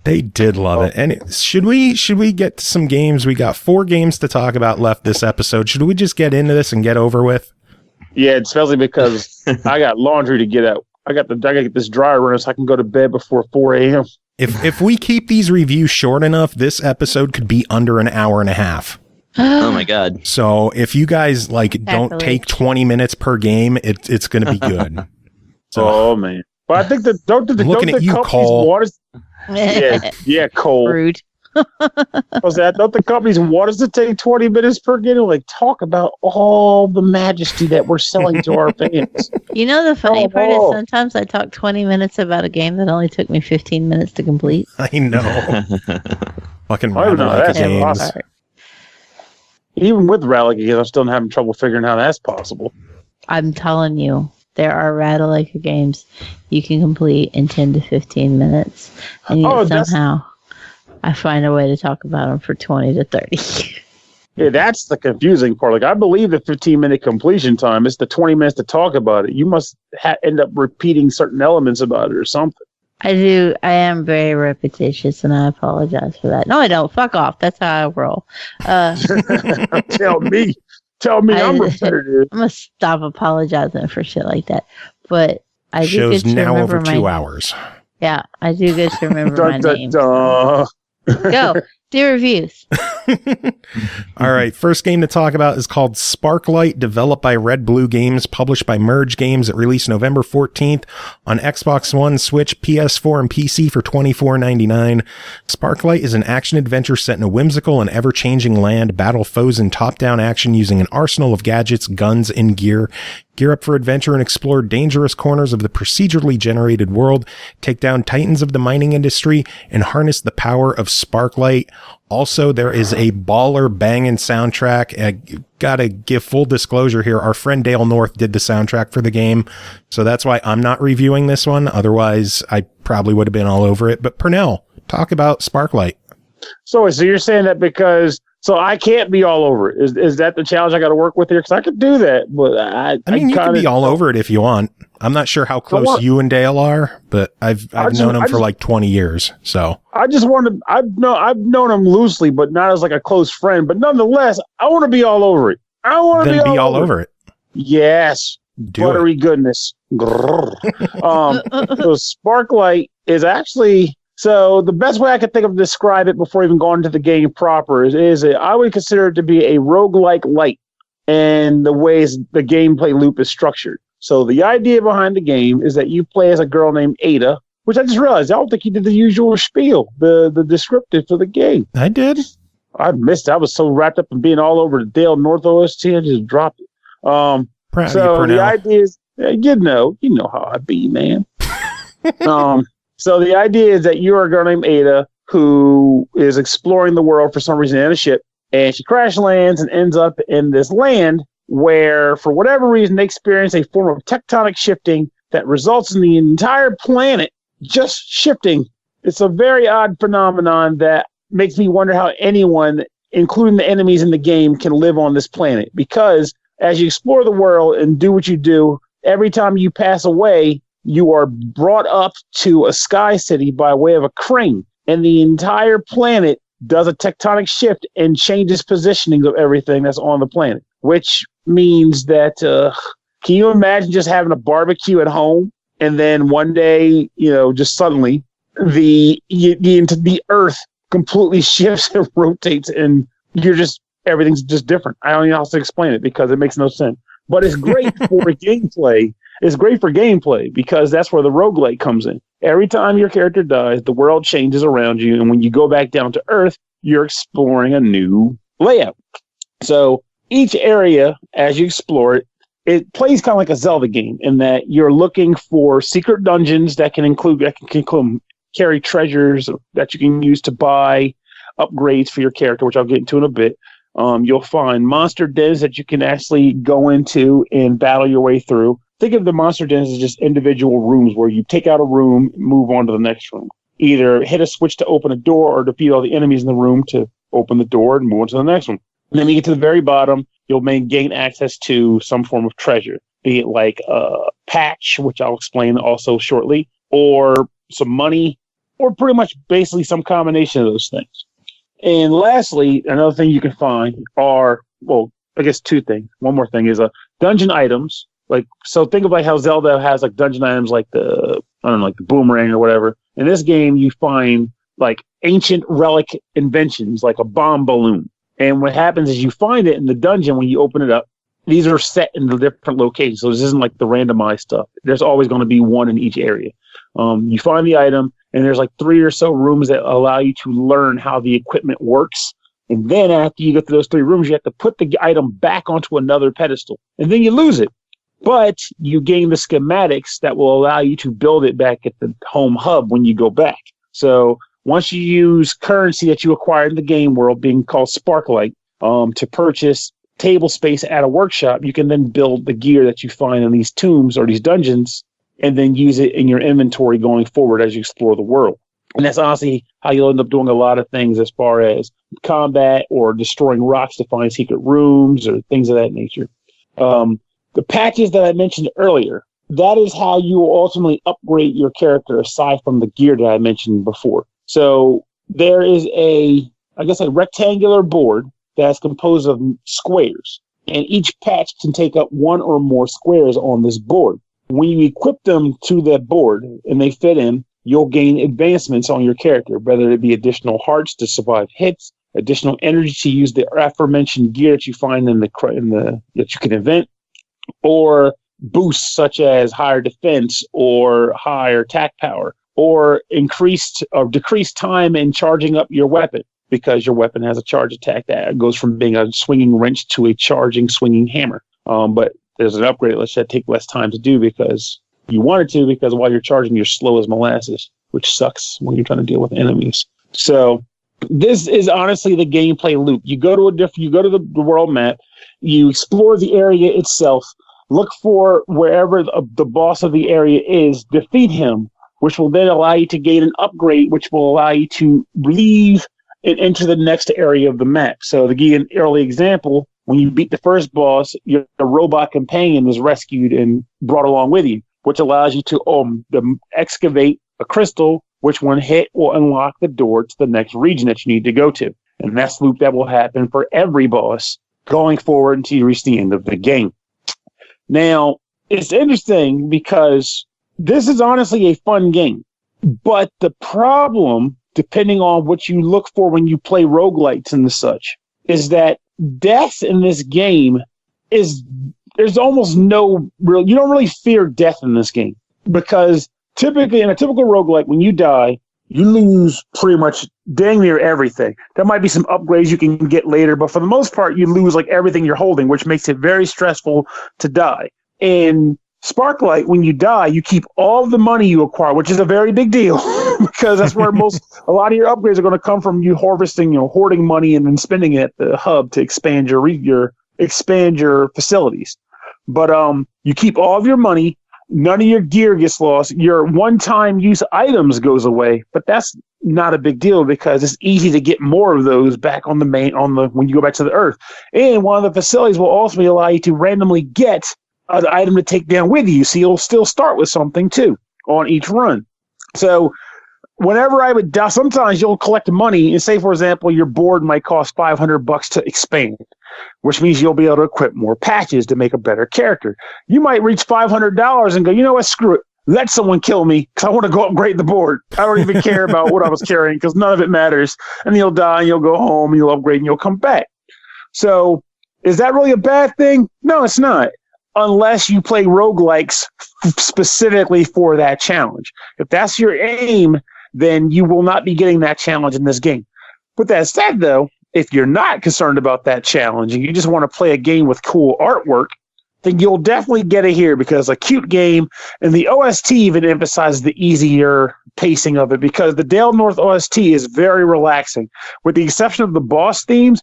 They did love it. And should we get to some games? We got 4 games to talk about left this episode. Should we just get into this and get over with? Yeah, especially because I got laundry to get out. I gotta get this dryer running so I can go to bed before 4 a.m. If we keep these reviews short enough, this episode could be under an hour and a half. Oh my god. So if you guys don't take 20 minutes per game, it's going to be good. So, oh man. But I think that don't the companies want us. Yeah, Cole. Rude. Don't the companies want us to take 20 minutes per game and talk about all the majesty that we're selling to our fans? You know, the funny part is sometimes I talk 20 minutes about a game that only took me 15 minutes to complete. I know. Fucking Rally games. Even with Rally games, I'm still having trouble figuring how that's possible. I'm telling you, there are Ratalaika games you can complete in 10 to 15 minutes. And yet somehow I find a way to talk about them for 20 to 30. Yeah, that's the confusing part. I believe the 15-minute completion time is the 20 minutes to talk about it. You must end up repeating certain elements about it or something. I do. I am very repetitious, and I apologize for that. No, I don't. Fuck off. That's how I roll. Tell me I'm repetitive. I'm going to stop apologizing for shit like that. But I do Show's get to now remember over 2 hours. Yeah, I do get to remember my name. Go. Do reviews. All right. First game to talk about is called Sparklite, developed by Red Blue Games, published by Merge Games. It released November 14th on Xbox One, Switch, PS4, and PC for $24.99. Sparklite is an action-adventure set in a whimsical and ever-changing land, battle foes in top-down action using an arsenal of gadgets, guns, and gear. Gear up for adventure and explore dangerous corners of the procedurally generated world, take down titans of the mining industry, and harness the power of Sparklite. Also, there is a baller banging soundtrack. I gotta give full disclosure here. Our friend Dale North did the soundtrack for the game, so that's why I'm not reviewing this one. Otherwise, I probably would have been all over it. But Pernell, talk about Sparklite. So you're saying that because... So I can't be all over it. Is that the challenge I got to work with here? Because I could do that, but I mean, you can be all over it if you want. I'm not sure how close you and Dale are, but I've known him for 20 years. So I just want to. I've known him loosely, but not as a close friend. But nonetheless, I want to be all over it. I want to be all over it. Yes, buttery goodness. So Sparklite is actually. So the best way I could think of to describe it before even going into the game proper is I would consider it to be a roguelike light and the ways the gameplay loop is structured. So the idea behind the game is that you play as a girl named Ada, which I just realized I don't think you did the usual spiel, the descriptive for the game. I did. I missed it. I was so wrapped up in being all over the Dale North OST, I just dropped it. Proud so of you, the idea is, you know how I be, man. So the idea is that you're a girl named Ada who is exploring the world for some reason in a ship, and she crash lands and ends up in this land where, for whatever reason, they experience a form of tectonic shifting that results in the entire planet just shifting. It's a very odd phenomenon that makes me wonder how anyone, including the enemies in the game, can live on this planet. Because as you explore the world and do what you do, every time you pass away, you are brought up to a sky city by way of a crane, and the entire planet does a tectonic shift and changes positioning of everything that's on the planet, which means that, can you imagine just having a barbecue at home and then one day, just suddenly the earth completely shifts and rotates and everything's just different. I don't know how to explain it because it makes no sense, but it's great for gameplay. It's great for gameplay because that's where the roguelike comes in. Every time your character dies, the world changes around you, and when you go back down to Earth, you're exploring a new layout. So each area, as you explore it, it plays kind of like a Zelda game in that you're looking for secret dungeons that can carry treasures that you can use to buy upgrades for your character, which I'll get into in a bit. You'll find monster dens that you can actually go into and battle your way through. Think of the monster dens as just individual rooms where you take out a room, move on to the next room. Either hit a switch to open a door or defeat all the enemies in the room to open the door and move on to the next one. And then when you get to the very bottom, you'll gain access to some form of treasure, be it like a patch, which I'll explain also shortly, or some money, or pretty much basically some combination of those things. And lastly, another thing you can find are, I guess two things. One more thing is dungeon items, Like, so think of like how Zelda has like dungeon items like the boomerang or whatever. In this game, you find like ancient relic inventions like a bomb balloon. And what happens is you find it in the dungeon when you open it up. These are set in the different locations. So this isn't like the randomized stuff. There's always going to be one in each area. You find the item, and there's like 3 or so rooms that allow you to learn how the equipment works. And then after you get to those 3 rooms, you have to put the item back onto another pedestal. And then you lose it. But you gain the schematics that will allow you to build it back at the home hub when you go back. So once you use currency that you acquired in the game world, being called Sparklite, to purchase table space at a workshop, you can then build the gear that you find in these tombs or these dungeons and then use it in your inventory going forward as you explore the world. And that's honestly how you'll end up doing a lot of things as far as combat or destroying rocks to find secret rooms or things of that nature. The patches that I mentioned earlier, that is how you will ultimately upgrade your character aside from the gear that I mentioned before. So there is a rectangular board that's composed of squares, and each patch can take up 1 or more squares on this board. When you equip them to that board and they fit in, you'll gain advancements on your character, whether it be additional hearts to survive hits, additional energy to use the aforementioned gear that you find that you can invent, or boosts such as higher defense or higher attack power, or increased or decreased time in charging up your weapon, because your weapon has a charge attack that goes from being a swinging wrench to a charging swinging hammer. But there's an upgrade that take less time to do because you wanted to, because while you're charging, you're slow as molasses, which sucks when you're trying to deal with enemies. So this is honestly the gameplay loop. You go to the world map, you explore the area itself, look for wherever the boss of the area is, defeat him, which will then allow you to gain an upgrade, which will allow you to leave and enter the next area of the map. So to give you an early example, when you beat the first boss, your robot companion is rescued and brought along with you, which allows you to excavate a crystal, which when hit will unlock the door to the next region that you need to go to. And that's the loop that will happen for every boss going forward until you reach the end of the game. Now, it's interesting because this is honestly a fun game, but the problem, depending on what you look for when you play roguelites and such, is that death in this game there's almost no real, you don't really fear death in this game, because typically in a typical roguelike, when you die, you lose pretty much dang near everything. There might be some upgrades you can get later, but for the most part, you lose like everything you're holding, which makes it very stressful to die. In Sparklite, when you die, you keep all the money you acquire, which is a very big deal because that's where a lot of your upgrades are going to come from. You hoarding money and then spending it at the hub to expand your facilities. But you keep all of your money. None of your gear gets lost. Your one-time use items goes away, but that's not a big deal because it's easy to get more of those back on when you go back to the Earth. And one of the facilities will also allow you to randomly get an item to take down with you, so you'll still start with something too on each run. So whenever I would die, sometimes you'll collect money and say, for example, your board might cost $500 to expand, which means you'll be able to equip more patches to make a better character. You might reach $500 and go, you know what, screw it. Let someone kill me because I want to go upgrade the board. I don't even care about what I was carrying because none of it matters. And you'll die and you'll go home and you'll upgrade and you'll come back. So is that really a bad thing? No, it's not. Unless you play roguelikes specifically for that challenge. If that's your aim, then you will not be getting that challenge in this game. With that said, though, if you're not concerned about that challenge and you just want to play a game with cool artwork, then you'll definitely get it here because a cute game, and the OST even emphasizes the easier pacing of it because the Dale North OST is very relaxing. With the exception of the boss themes,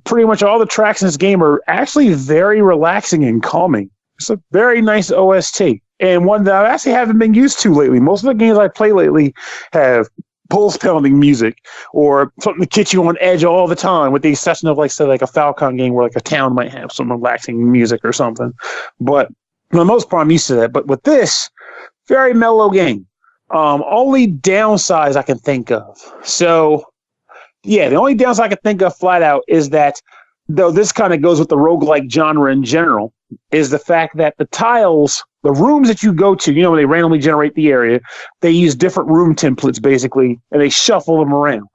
pretty much all the tracks in this game are actually very relaxing and calming. It's a very nice OST, and one that I actually haven't been used to lately. Most of the games I play lately have pulse-pounding music or something to get you on edge all the time, with the exception of, like a Falcon game where like a town might have some relaxing music or something. But for the most part, I'm used to that. But with this, very mellow game. Only downsides I can think of. So, yeah, the only downside I can think of flat out is that, though this kind of goes with the roguelike genre in general, is the fact that the tiles, the rooms that you go to, when they randomly generate the area, they use different room templates basically, and they shuffle them around.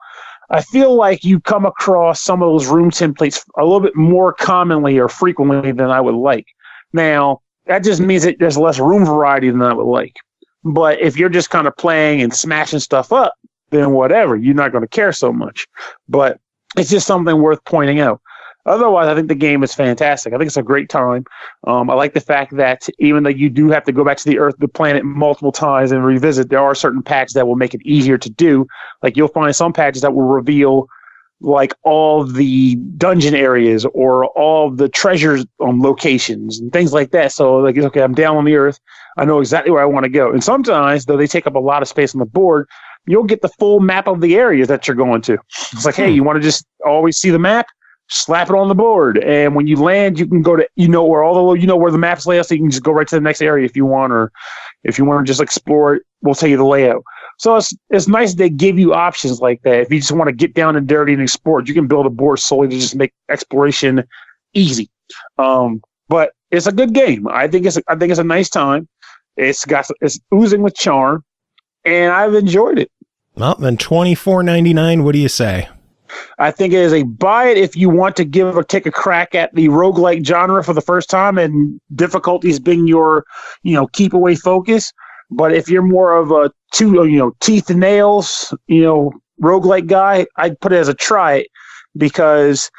I feel like you come across some of those room templates a little bit more commonly or frequently than I would like. Now, that just means that there's less room variety than I would like. But if you're just kind of playing and smashing stuff up, then whatever, you're not going to care so much. But it's just something worth pointing out. Otherwise, I think the game is fantastic. I think it's a great time. I like the fact that even though you do have to go back to the planet multiple times and revisit, there are certain patches that will make it easier to do. Like you'll find some patches that will reveal like all the dungeon areas or all the treasures locations and things like that. So like, okay, I'm down on the Earth. I know exactly where I want to go. And sometimes, though they take up a lot of space on the board, you'll get the full map of the areas that you're going to. It's like, hey, you want to just always see the map? Slap it on the board, and when you land, you can go to where the map's laid out, so you can just go right to the next area if you want, or if you want to just explore it, we'll tell you the layout. So it's nice they give you options like that. If you just want to get down and dirty and explore, you can build a board solely to just make exploration easy. But it's a good game. I think it's a nice time. It's oozing with charm, and I've enjoyed it. Well, then $24.99. What do you say? I think it is a buy it if you want to take a crack at the roguelike genre for the first time and difficulties being your, keep away focus. But if you're more of a teeth and nails, roguelike guy, I'd put it as a try it because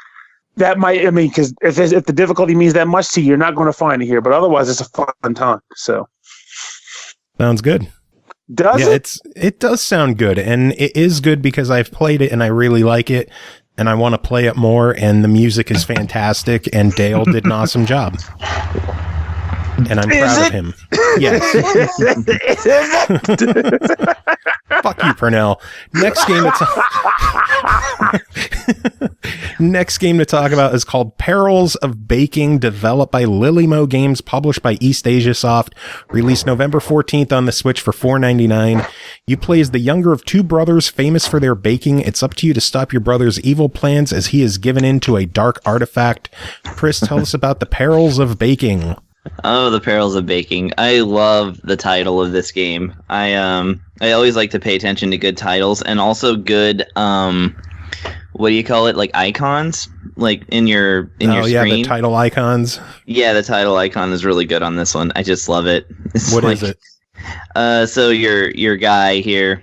because if the difficulty means that much to you, you're not going to find it here. But otherwise, it's a fun time. So sounds good. It does sound good, and it is good because I've played it and I really like it, and I want to play it more, and the music is fantastic, and Dale did an awesome job. And I'm proud of him. Yes. Fuck you, Pernell. Next game to talk about is called Perils of Baking, developed by Lillymo Games, published by eastasiasoft, released November 14th on the Switch for $4.99. You play as the younger of two brothers famous for their baking. It's up to you to stop your brother's evil plans as he is given into a dark artifact. Chris, tell us about the Perils of Baking. Oh, the Perils of Baking. I love the title of this game. I always like to pay attention to good titles and also good what do you call it? Like icons? Like in your screen? Oh yeah, the title icons. Yeah, the title icon is really good on this one. I just love it. What is it? So your guy here,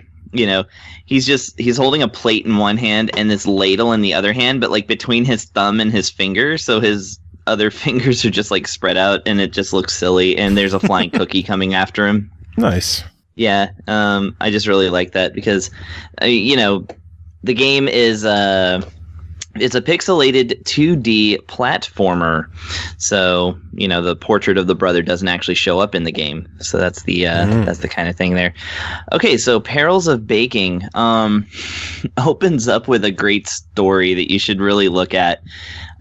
he's holding a plate in one hand and this ladle in the other hand, but like between his thumb and his finger, so his other fingers are just like spread out and it just looks silly, and there's a flying cookie coming after him. Nice. Yeah, I just really like that because the game is it's a pixelated 2D platformer, so the portrait of the brother doesn't actually show up in the game, so that's the kind of thing there. Okay, so Perils of Baking opens up with a great story that you should really look at.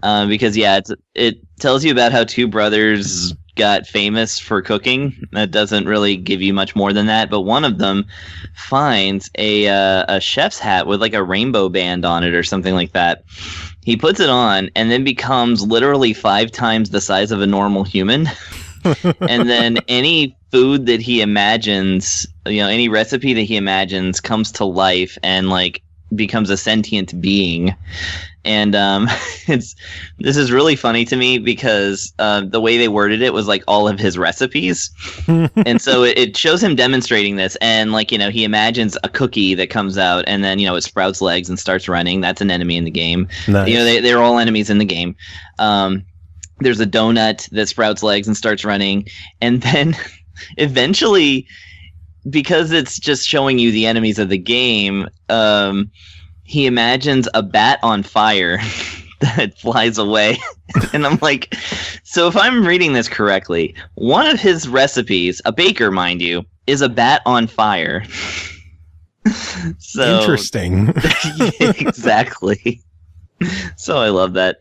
Because it tells you about how two brothers got famous for cooking. That doesn't really give you much more than that, but one of them finds a chef's hat with like a rainbow band on it or something like that. He puts it on and then becomes literally 5 times the size of a normal human. And then any food that he imagines, any recipe that he imagines comes to life and like becomes a sentient being. And this is really funny to me because the way they worded it was like all of his recipes. And so it shows him demonstrating this, and like he imagines a cookie that comes out and then it sprouts legs and starts running. That's an enemy in the game. Nice. They're all enemies in the game. There's a donut that sprouts legs and starts running, and then eventually, because it's just showing you the enemies of the game, he imagines a bat on fire that flies away. And I'm like, so if I'm reading this correctly, one of his recipes, a baker, mind you, is a bat on fire. So interesting. Exactly. So I love that.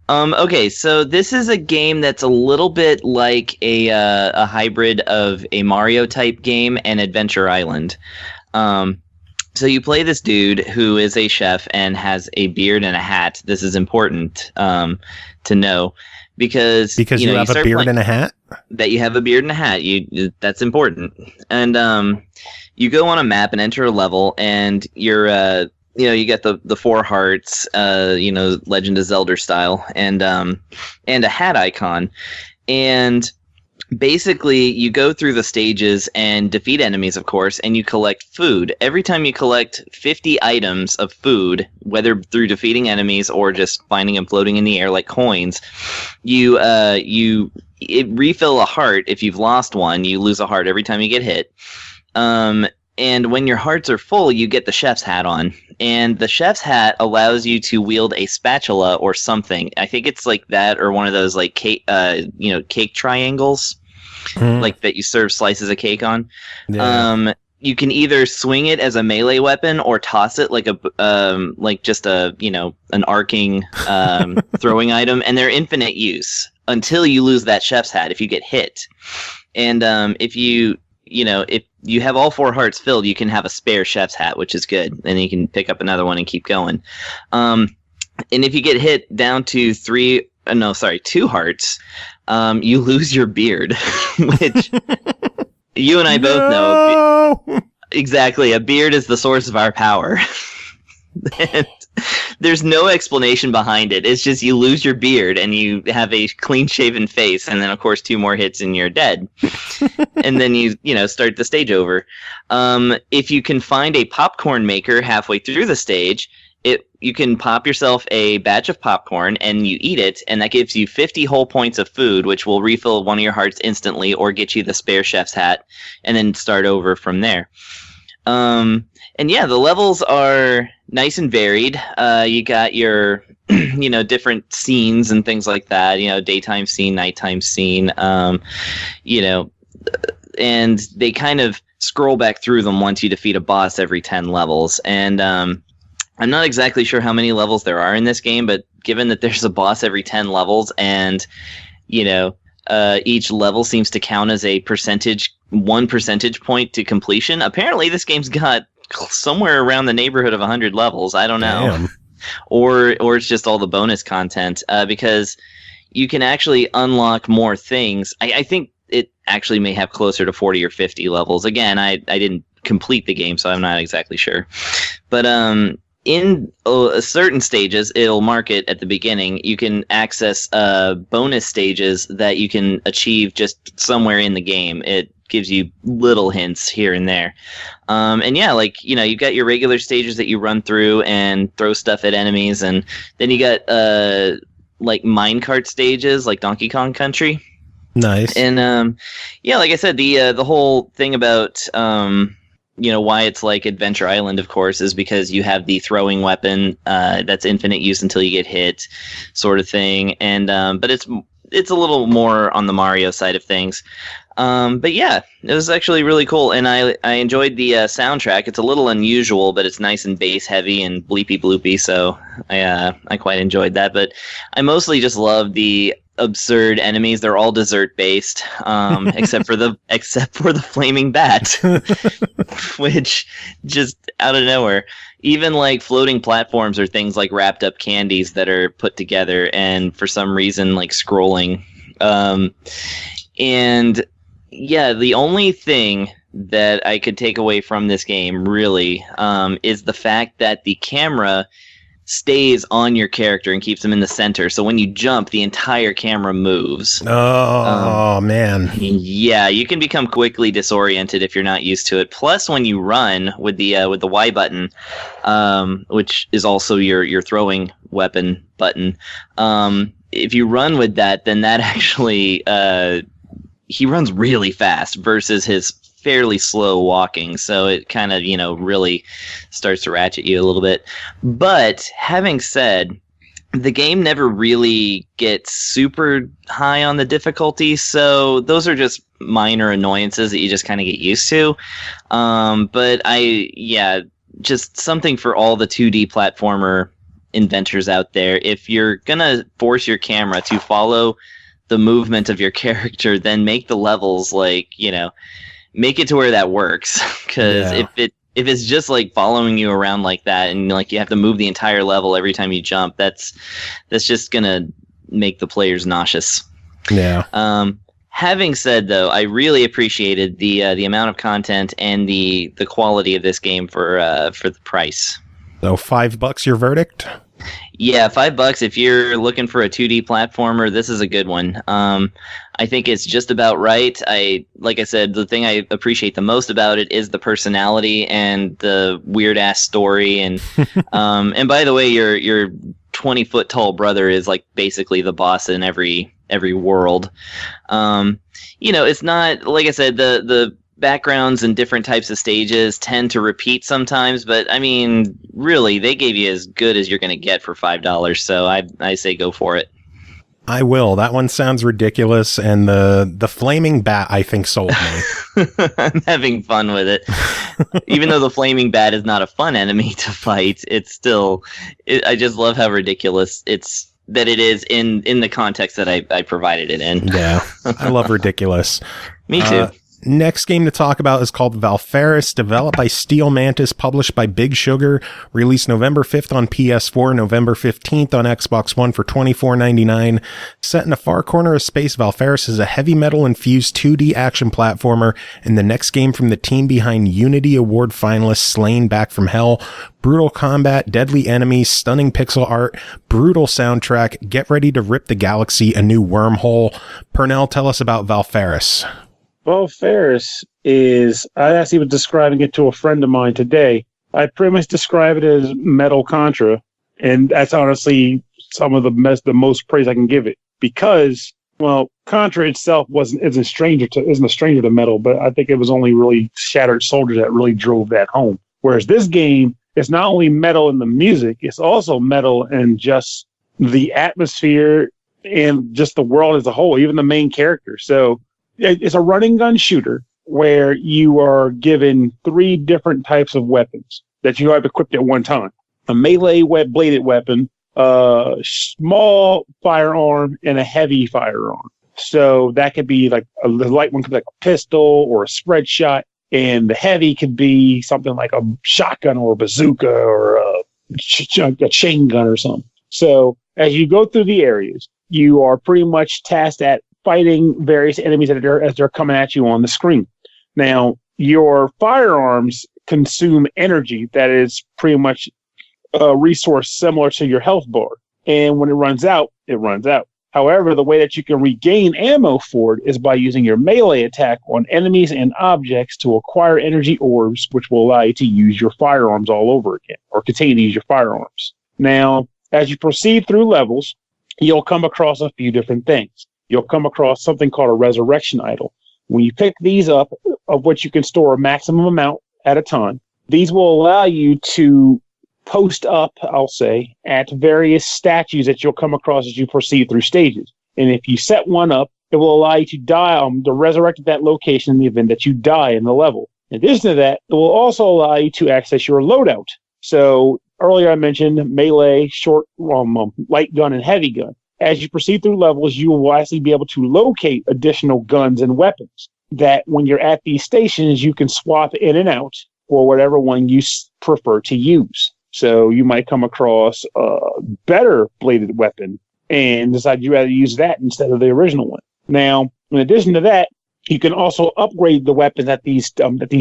Okay, so this is a game that's a little bit like a hybrid of a Mario type game and Adventure Island. So you play this dude who is a chef and has a beard and a hat. This is important to know because you have a beard and a hat. That you have a beard and a hat. That's important. And you go on a map and enter a level, and you're you get the 4 hearts, Legend of Zelda style, and a hat icon, and basically you go through the stages and defeat enemies, of course, and you collect food. Every time you collect 50 items of food, whether through defeating enemies or just finding them floating in the air like coins, it refill a heart. If you've lost one, you lose a heart every time you get hit. And when your hearts are full, you get the chef's hat on. And the chef's hat allows you to wield a spatula or something. I think it's like that, or one of those like cake, cake triangles, like that you serve slices of cake on. Yeah. You can either swing it as a melee weapon or toss it like an arcing throwing item, and they're infinite use until you lose that chef's hat if you get hit. And if you have all 4 hearts filled, you can have a spare chef's hat, which is good. And you can pick up another one and keep going. And if you get hit down to 2 hearts, you lose your beard, which you and I both know. Exactly. A beard is the source of our power. And there's no explanation behind it. It's just you lose your beard and you have a clean-shaven face, and then of course 2 more hits and you're dead. And then you start the stage over. If you can find a popcorn maker halfway through the stage, you can pop yourself a batch of popcorn and you eat it, and that gives you 50 whole points of food, which will refill one of your hearts instantly or get you the spare chef's hat, and then start over from there. And yeah, the levels are nice and varied. You got your, different scenes and things like that. Daytime scene, nighttime scene. And they kind of scroll back through them once you defeat a boss every 10 levels. And I'm not exactly sure how many levels there are in this game, but given that there's a boss every 10 levels, and each level seems to count as a 1 percentage point to completion. Apparently, this game's got somewhere around the neighborhood of 100 levels. I don't know. Damn. Or it's just all the bonus content, because you can actually unlock more things. I think it actually may have closer to 40 or 50 levels. Again, I didn't complete the game, so I'm not exactly sure. But in certain stages, it'll mark it at the beginning. You can access bonus stages that you can achieve just somewhere in the game. It gives you little hints here and there. And yeah, you've got your regular stages that you run through and throw stuff at enemies, and then you got minecart stages like Donkey Kong Country. Nice. And like I said, the whole thing about why it's like Adventure Island, of course, is because you have the throwing weapon that's infinite use until you get hit, sort of thing. And but it's a little more on the Mario side of things. But yeah, it was actually really cool, and I enjoyed the soundtrack. It's a little unusual, but it's nice and bass heavy and bleepy bloopy, so I quite enjoyed that. But I mostly just love the absurd enemies. They're all dessert based, except for the flaming bat, which just out of nowhere. Even like floating platforms or things like wrapped up candies that are put together and for some reason like scrolling. And yeah, the only thing that I could take away from this game really is the fact that the camera stays on your character and keeps them in the center. So when you jump, the entire camera moves. Oh, man. Yeah, you can become quickly disoriented if you're not used to it. Plus, when you run with the Y button, which is also your throwing weapon button, if you run with that, then that actually he runs really fast versus his fairly slow walking, so it kind of really starts to ratchet you a little bit. But having said, the game never really gets super high on the difficulty, so those are just minor annoyances that you just kind of get used to. But just something for all the 2D platformer inventors out there. If you're gonna force your camera to follow the movement of your character, then make the levels make it to where that works, because if it's just like following you around like that and like you have to move the entire level every time you jump, that's just gonna make the players nauseous. Yeah. Having said, though, I really appreciated the amount of content and the quality of this game for the price. So $5 your verdict? Yeah, $5 if you're looking for a 2D platformer. This is a good one. I think it's just about right. Like I said, the thing I appreciate the most about it is the personality and the weird ass story. And and by the way, your 20-foot tall brother is like basically the boss in every world. It's not, like I said, the backgrounds and different types of stages tend to repeat sometimes, but I mean, really, they gave you as good as you're going to get for $5. So I say go for it. I will. That one sounds ridiculous, and the flaming bat, I think, sold me. I'm having fun with it. Even though the flaming bat is not a fun enemy to fight, it's still... I just love how ridiculous it is in the context that I provided it in. Yeah, I love ridiculous. Me too. Next game to talk about is called Valfaris, developed by Steel Mantis, published by Big Sugar, released November 5th on PS4, November 15th on Xbox One for $24.99. Set in a far corner of space, Valfaris is a heavy metal-infused 2D action platformer and the next game from the team behind Unity Award finalist Slain Back from Hell. Brutal combat, deadly enemies, stunning pixel art, brutal soundtrack. Get ready to rip the galaxy a new wormhole. Pernell, tell us about Valfaris. Valfaris is, I actually was describing it to a friend of mine today. I pretty much describe it as Metal Contra, and that's honestly some of the most praise I can give it, because, well, Contra itself isn't a stranger to metal, but I think it was only really Shattered Soldier that really drove that home. Whereas this game is not only metal in the music, it's also metal in just the atmosphere and just the world as a whole, even the main character. So it's a running gun shooter where you are given 3 different types of weapons that you have equipped at one time. A melee bladed weapon, a small firearm, and a heavy firearm. So that could be like the light one could be like a pistol or a spread shot, and the heavy could be something like a shotgun or a bazooka or a chain gun or something. So as you go through the areas, you are pretty much tasked at fighting various enemies as they're coming at you on the screen. Now, your firearms consume energy that is pretty much a resource similar to your health bar. And when it runs out, it runs out. However, the way that you can regain ammo for it is by using your melee attack on enemies and objects to acquire energy orbs, which will allow you to use your firearms all over again, or continue to use your firearms. Now, as you proceed through levels, you'll come across a few different things. You'll come across something called a resurrection idol. When you pick these up, of which you can store a maximum amount at a time, these will allow you to post up, I'll say, at various statues that you'll come across as you proceed through stages. And if you set one up, it will allow you to die to resurrect at that location in the event that you die in the level. In addition to that, it will also allow you to access your loadout. So earlier I mentioned melee, short, light gun, and heavy gun. As you proceed through levels, you will actually be able to locate additional guns and weapons that when you're at these stations, you can swap in and out for whatever one you prefer to use. So you might come across a better bladed weapon and decide you'd rather use that instead of the original one. Now, in addition to that, you can also upgrade the weapons at these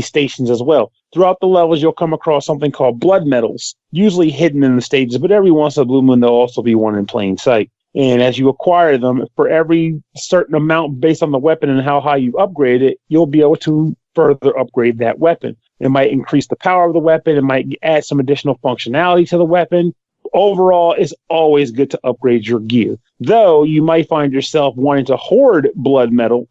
stations as well. Throughout the levels, you'll come across something called blood medals, usually hidden in the stages, but every once in a blue moon, there'll also be one in plain sight. And as you acquire them, for every certain amount based on the weapon and how high you upgrade it, you'll be able to further upgrade that weapon. It might increase the power of the weapon. It might add some additional functionality to the weapon. Overall, it's always good to upgrade your gear. Though you might find yourself wanting to hoard blood metal,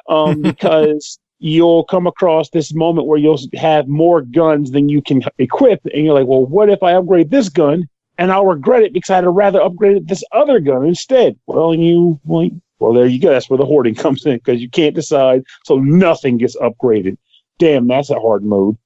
because you'll come across this moment where you'll have more guns than you can equip. And you're like, well, what if I upgrade this gun? And I'll regret it because I'd rather upgrade this other gun instead. Well, there you go. That's where the hoarding comes in, because you can't decide, so nothing gets upgraded. Damn, that's a hard mode.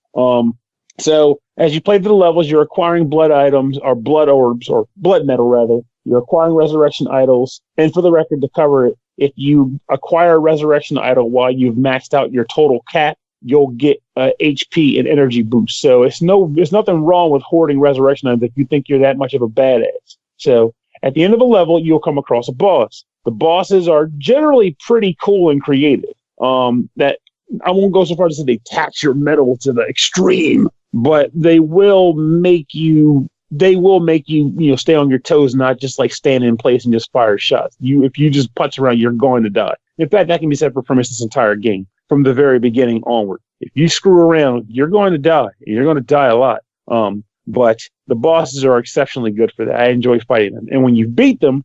So as you play through the levels, you're acquiring blood items, or blood orbs, or blood metal rather. You're acquiring resurrection idols. And for the record, to cover it, if you acquire a resurrection idol while you've maxed out your total cap, you'll get HP and energy boost. So there's nothing wrong with hoarding resurrection items if you think you're that much of a badass. So At the end of a level, you'll come across a boss. The bosses are generally pretty cool and creative. That I won't go so far as to say they tax your metal to the extreme, but they will make you stay on your toes, not just like stand in place and just fire shots. If you just punch around, you're going to die. In fact, that can be said for pretty much this entire game from the very beginning onward. If you screw around, you're going to die. You're going to die a lot. But the bosses are exceptionally good for that. I enjoy fighting them. And when you beat them,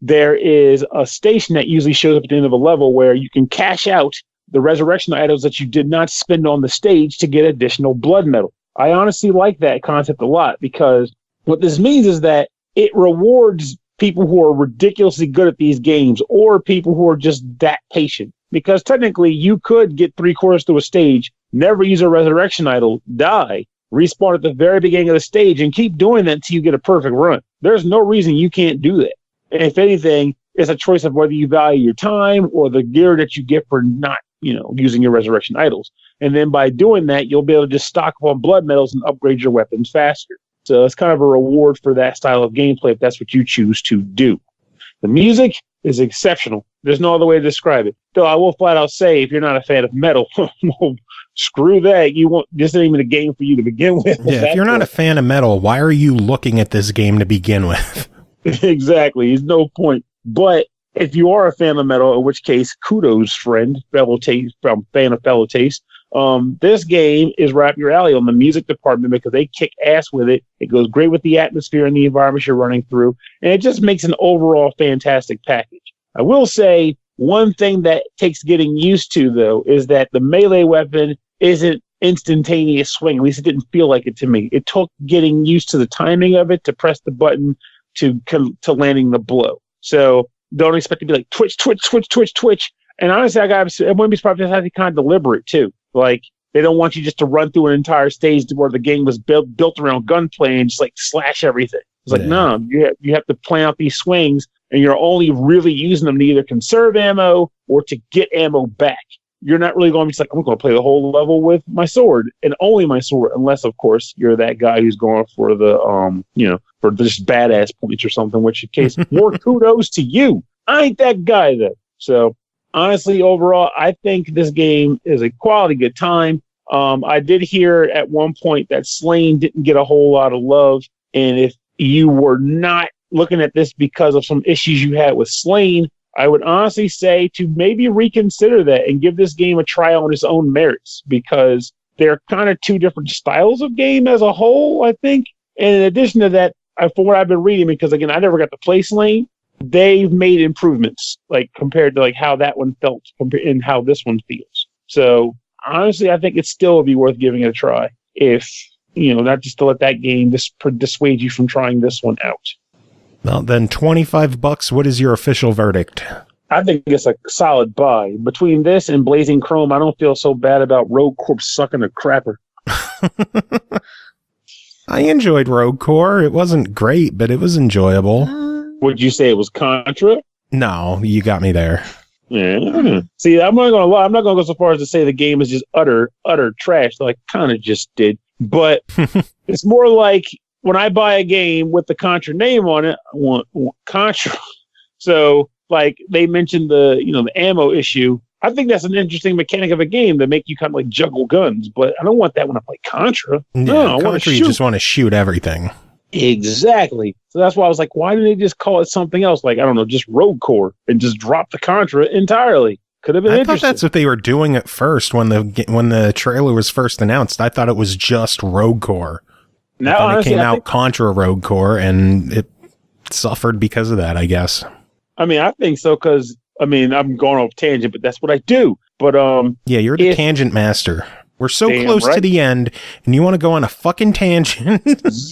there is a station that usually shows up at the end of a level where you can cash out the resurrection items that you did not spend on the stage to get additional blood metal. I honestly like that concept a lot, because what this means is that it rewards people who are ridiculously good at these games, or people who are just that patient. Because technically you could get 3/4 through a stage, never use a resurrection idol, die, respawn at the very beginning of the stage, and keep doing that until you get a perfect run. There's no reason you can't do that. And if anything, it's a choice of whether you value your time or the gear that you get for not, using your resurrection idols. And then by doing that, you'll be able to just stock up on blood medals and upgrade your weapons faster. So it's kind of a reward for that style of gameplay if that's what you choose to do. The music is exceptional. There's no other way to describe it. Though I will flat out say, if you're not a fan of metal, well, screw that. This ain't even a game for you to begin with. Yeah, if you're not a fan of metal, why are you looking at this game to begin with? Exactly. There's no point. But if you are a fan of metal, in which case, kudos, friend, fellow taste, fan of fellow taste. This game is right up your alley on the music department, because they kick ass with it. It goes great with the atmosphere and the environment you're running through, and it just makes an overall fantastic package. I will say one thing that takes getting used to, though, is that the melee weapon isn't instantaneous swing. At least it didn't feel like it to me. It took getting used to the timing of it to press the button to landing the blow. So don't expect to be like twitch, twitch, twitch, twitch, twitch. And honestly, I wouldn't be surprised if that's kind of deliberate too. Like, they don't want you just to run through an entire stage where the game was built around gunplay and just like slash everything. It's like, no, you have to plan out these swings, and you're only really using them to either conserve ammo or to get ammo back. You're not really going to be like, I'm going to play the whole level with my sword and only my sword, unless, of course, you're that guy who's going for the, for just badass points or something, which in case, more kudos to you. I ain't that guy, though. So, honestly, overall, I think this game is a quality good time. I did hear at one point that Slain didn't get a whole lot of love, and if you were not looking at this because of some issues you had with Slain, I would honestly say to maybe reconsider that and give this game a try on its own merits, because they're kind of two different styles of game as a whole, I think. And in addition to that, from what I've been reading, because again, I never got to play Slain, they've made improvements, like compared to like how that one felt and how this one feels. So honestly, I think it still would be worth giving it a try, if not just to let that game dissuade you from trying this one out. Well, then $25. What is your official verdict? I think it's a solid buy. Between this and Blazing Chrome, I don't feel so bad about Rogue Corp sucking a crapper. I enjoyed Rogue Core. It wasn't great, but it was enjoyable. Would you say it was Contra? No, you got me there. Yeah. See, I'm not gonna lie. I'm not gonna go so far as to say the game is just utter trash, like kind of just did. But it's more like when I buy a game with the Contra name on it, I want Contra. So, like they mentioned the ammo issue. I think that's an interesting mechanic of a game to make you kind of like juggle guns. But I don't want that when I play Contra. No, I want to shoot. You just want to shoot everything. Exactly. So that's why I was like, why didn't they just call it something else? Like, I don't know, just Rogue Core, and just drop the Contra entirely. Could have been interesting. I thought that's what they were doing at first when the trailer was first announced. I thought it was just Rogue Core. Now, honestly, it came out Contra Rogue Core, and it suffered because of that, I guess. I mean, I think so, because, I'm going off tangent, but that's what I do. But, yeah, you're the tangent master. We're so close to the end, and you want to go on a fucking tangent.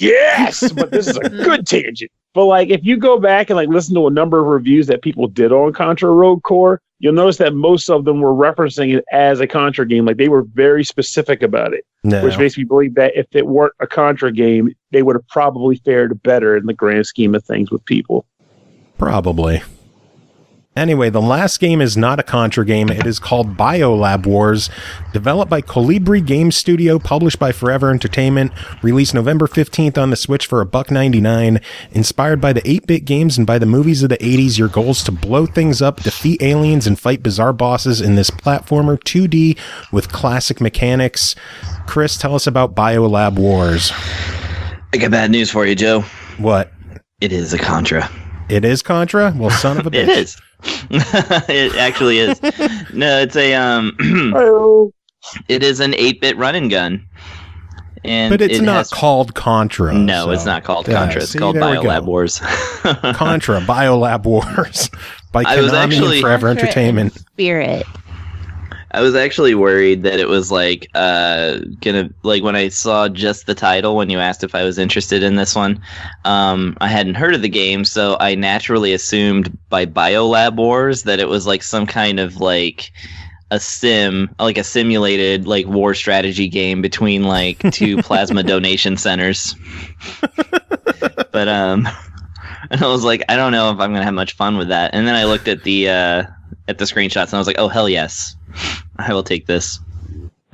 Yes, but this is a good tangent. But, like, if you go back and, like, listen to a number of reviews that people did on Contra Rogue Core, you'll notice that most of them were referencing it as a Contra game. Like, they were very specific about it, which makes me believe that if it weren't a Contra game, they would have probably fared better in the grand scheme of things with people. Probably. Anyway, the last game is not a Contra game. It is called Biolab Wars, developed by Colibri Game Studio, published by Forever Entertainment, released November 15th on the Switch for $1.99. Inspired by the 8-bit games and by the movies of the 80s, your goal is to blow things up, defeat aliens, and fight bizarre bosses in this platformer 2D with classic mechanics. Chris, tell us about Biolab Wars. I got bad news for you, Joe. What? It is a Contra. It is Contra? Well, son of a bitch. It is. It actually is. No, it's a it is an 8-bit run and gun. And but it's not called Contra. No, it's not called Contra. It's called Biolab Wars. Contra, Biolab Wars by I was Konami actually- and Forever Contra Entertainment. Spirit. I was actually worried that it was like gonna, like, when I saw just the title when you asked if I was interested in this one, I hadn't heard of the game, so I naturally assumed by Biolab Wars that it was like some kind of like a simulated like war strategy game between like two plasma donation centers. But and I was like, I don't know if I'm gonna have much fun with that. And then I looked at the screenshots and I was like, oh hell yes, I will take this.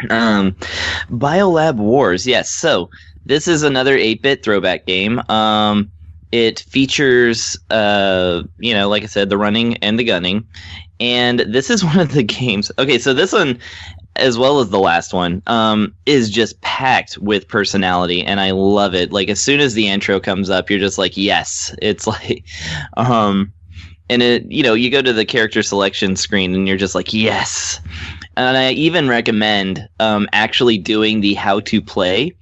Biolab Wars, yes. So this is another 8-bit throwback game. It features, like I said, the running and the gunning. And this is one of the games. Okay, so this one, as well as the last one, is just packed with personality, and I love it. Like, as soon as the intro comes up, you're just like, yes. It's like, and it, you go to the character selection screen, and you're just like, yes. And I even recommend actually doing the how to play,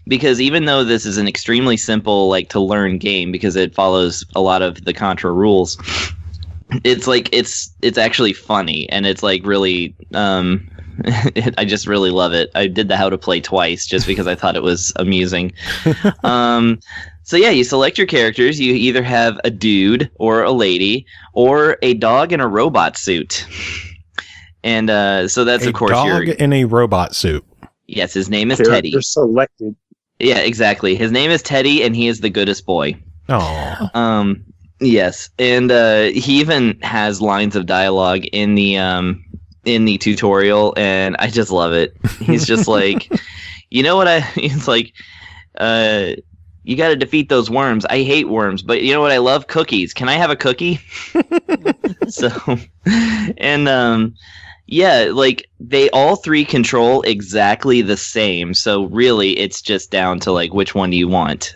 because even though this is an extremely simple, like, to learn game, because it follows a lot of the Contra rules, it's like it's actually funny, and it's like really I just really love it. I did the how to play twice just because I thought it was amusing. So yeah, you select your characters. You either have a dude or a lady or a dog in a robot suit. And so that's, of course, a dog in a robot suit. Yes, his name is Teddy. You're selected. Yeah, exactly. His name is Teddy, and he is the goodest boy. Oh. Yes, and he even has lines of dialogue in the tutorial, and I just love it. He's just like, he's like, you got to defeat those worms. I hate worms, but you know what? I love cookies. Can I have a cookie? So, and yeah, like, they all three control exactly the same. So really, it's just down to like, which one do you want?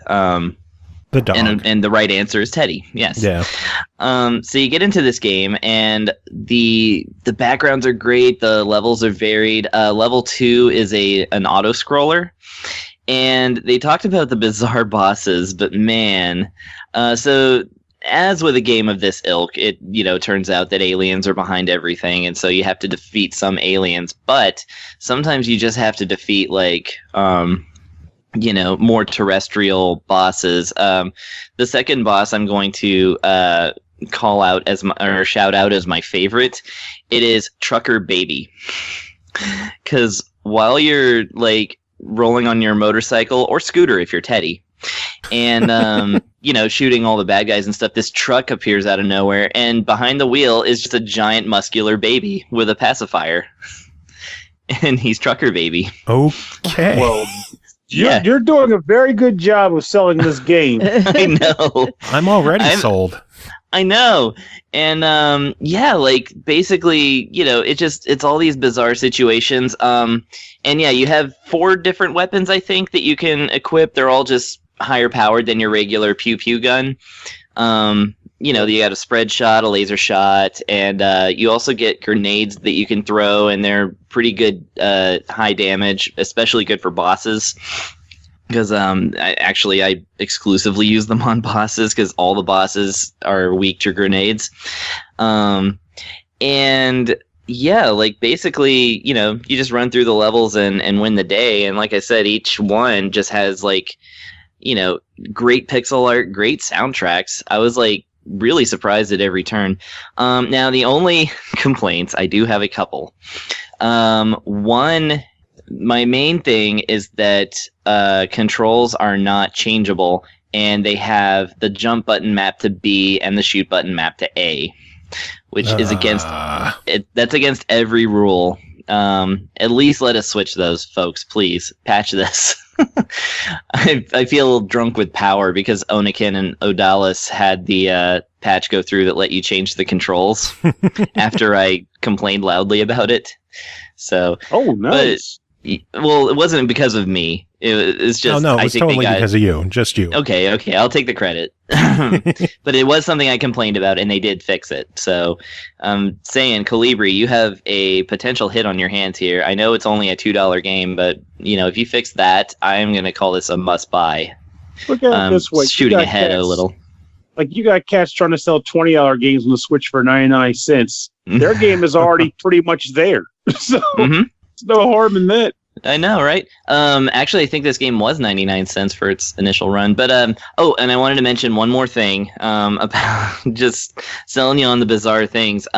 The dog. And the right answer is Teddy. Yes. Yeah. So you get into this game, and the backgrounds are great. The levels are varied. Level 2 is an auto scroller, and they talked about the bizarre bosses, but man, so as with a game of this ilk, it turns out that aliens are behind everything, and so you have to defeat some aliens. But sometimes you just have to defeat like more terrestrial bosses. The second boss I'm going to call out or shout out as my favorite. It is Trucker Baby, because while you're like rolling on your motorcycle or scooter if you're Teddy, and shooting all the bad guys and stuff, this truck appears out of nowhere, and behind the wheel is just a giant muscular baby with a pacifier, and he's Trucker Baby. Okay. Well, you're doing a very good job of selling this game. I know. I'm already sold. I know. And like, basically, it's all these bizarre situations. And yeah, you have 4 different weapons, I think, that you can equip. They're all just higher powered than your regular pew pew gun. You got a spread shot, a laser shot, and you also get grenades that you can throw, and they're pretty good high damage, especially good for bosses. Because I exclusively use them on bosses, because all the bosses are weak to grenades. And yeah, like, basically, you just run through the levels and win the day. And like I said, each one just has like, great pixel art, great soundtracks. I was like really surprised at every turn. Now the only complaints, I do have a couple. One, my main thing is that controls are not changeable, and they have the jump button mapped to B and the shoot button mapped to A, which is against it. That's against every rule. At least let us switch those, folks. Please patch this. I feel drunk with power because Oniken and Odalis had the patch go through that let you change the controls after I complained loudly about it. So, oh, nice. Well, it wasn't because of me. It's just it was totally because of you. Just you. Okay, I'll take the credit. But it was something I complained about, and they did fix it. So, saying, Colibri, you have a potential hit on your hands here. I know it's only a $2 game, but if you fix that, I'm going to call this a must-buy. Look at it this way. Shooting ahead a little. Like, you got cats trying to sell $20 games on the Switch for 99 cents. Their game is already pretty much there. So, there's no harm in that. I know, right? Actually, I think this game was 99 cents for its initial run. But, and I wanted to mention one more thing about just selling you on the bizarre things.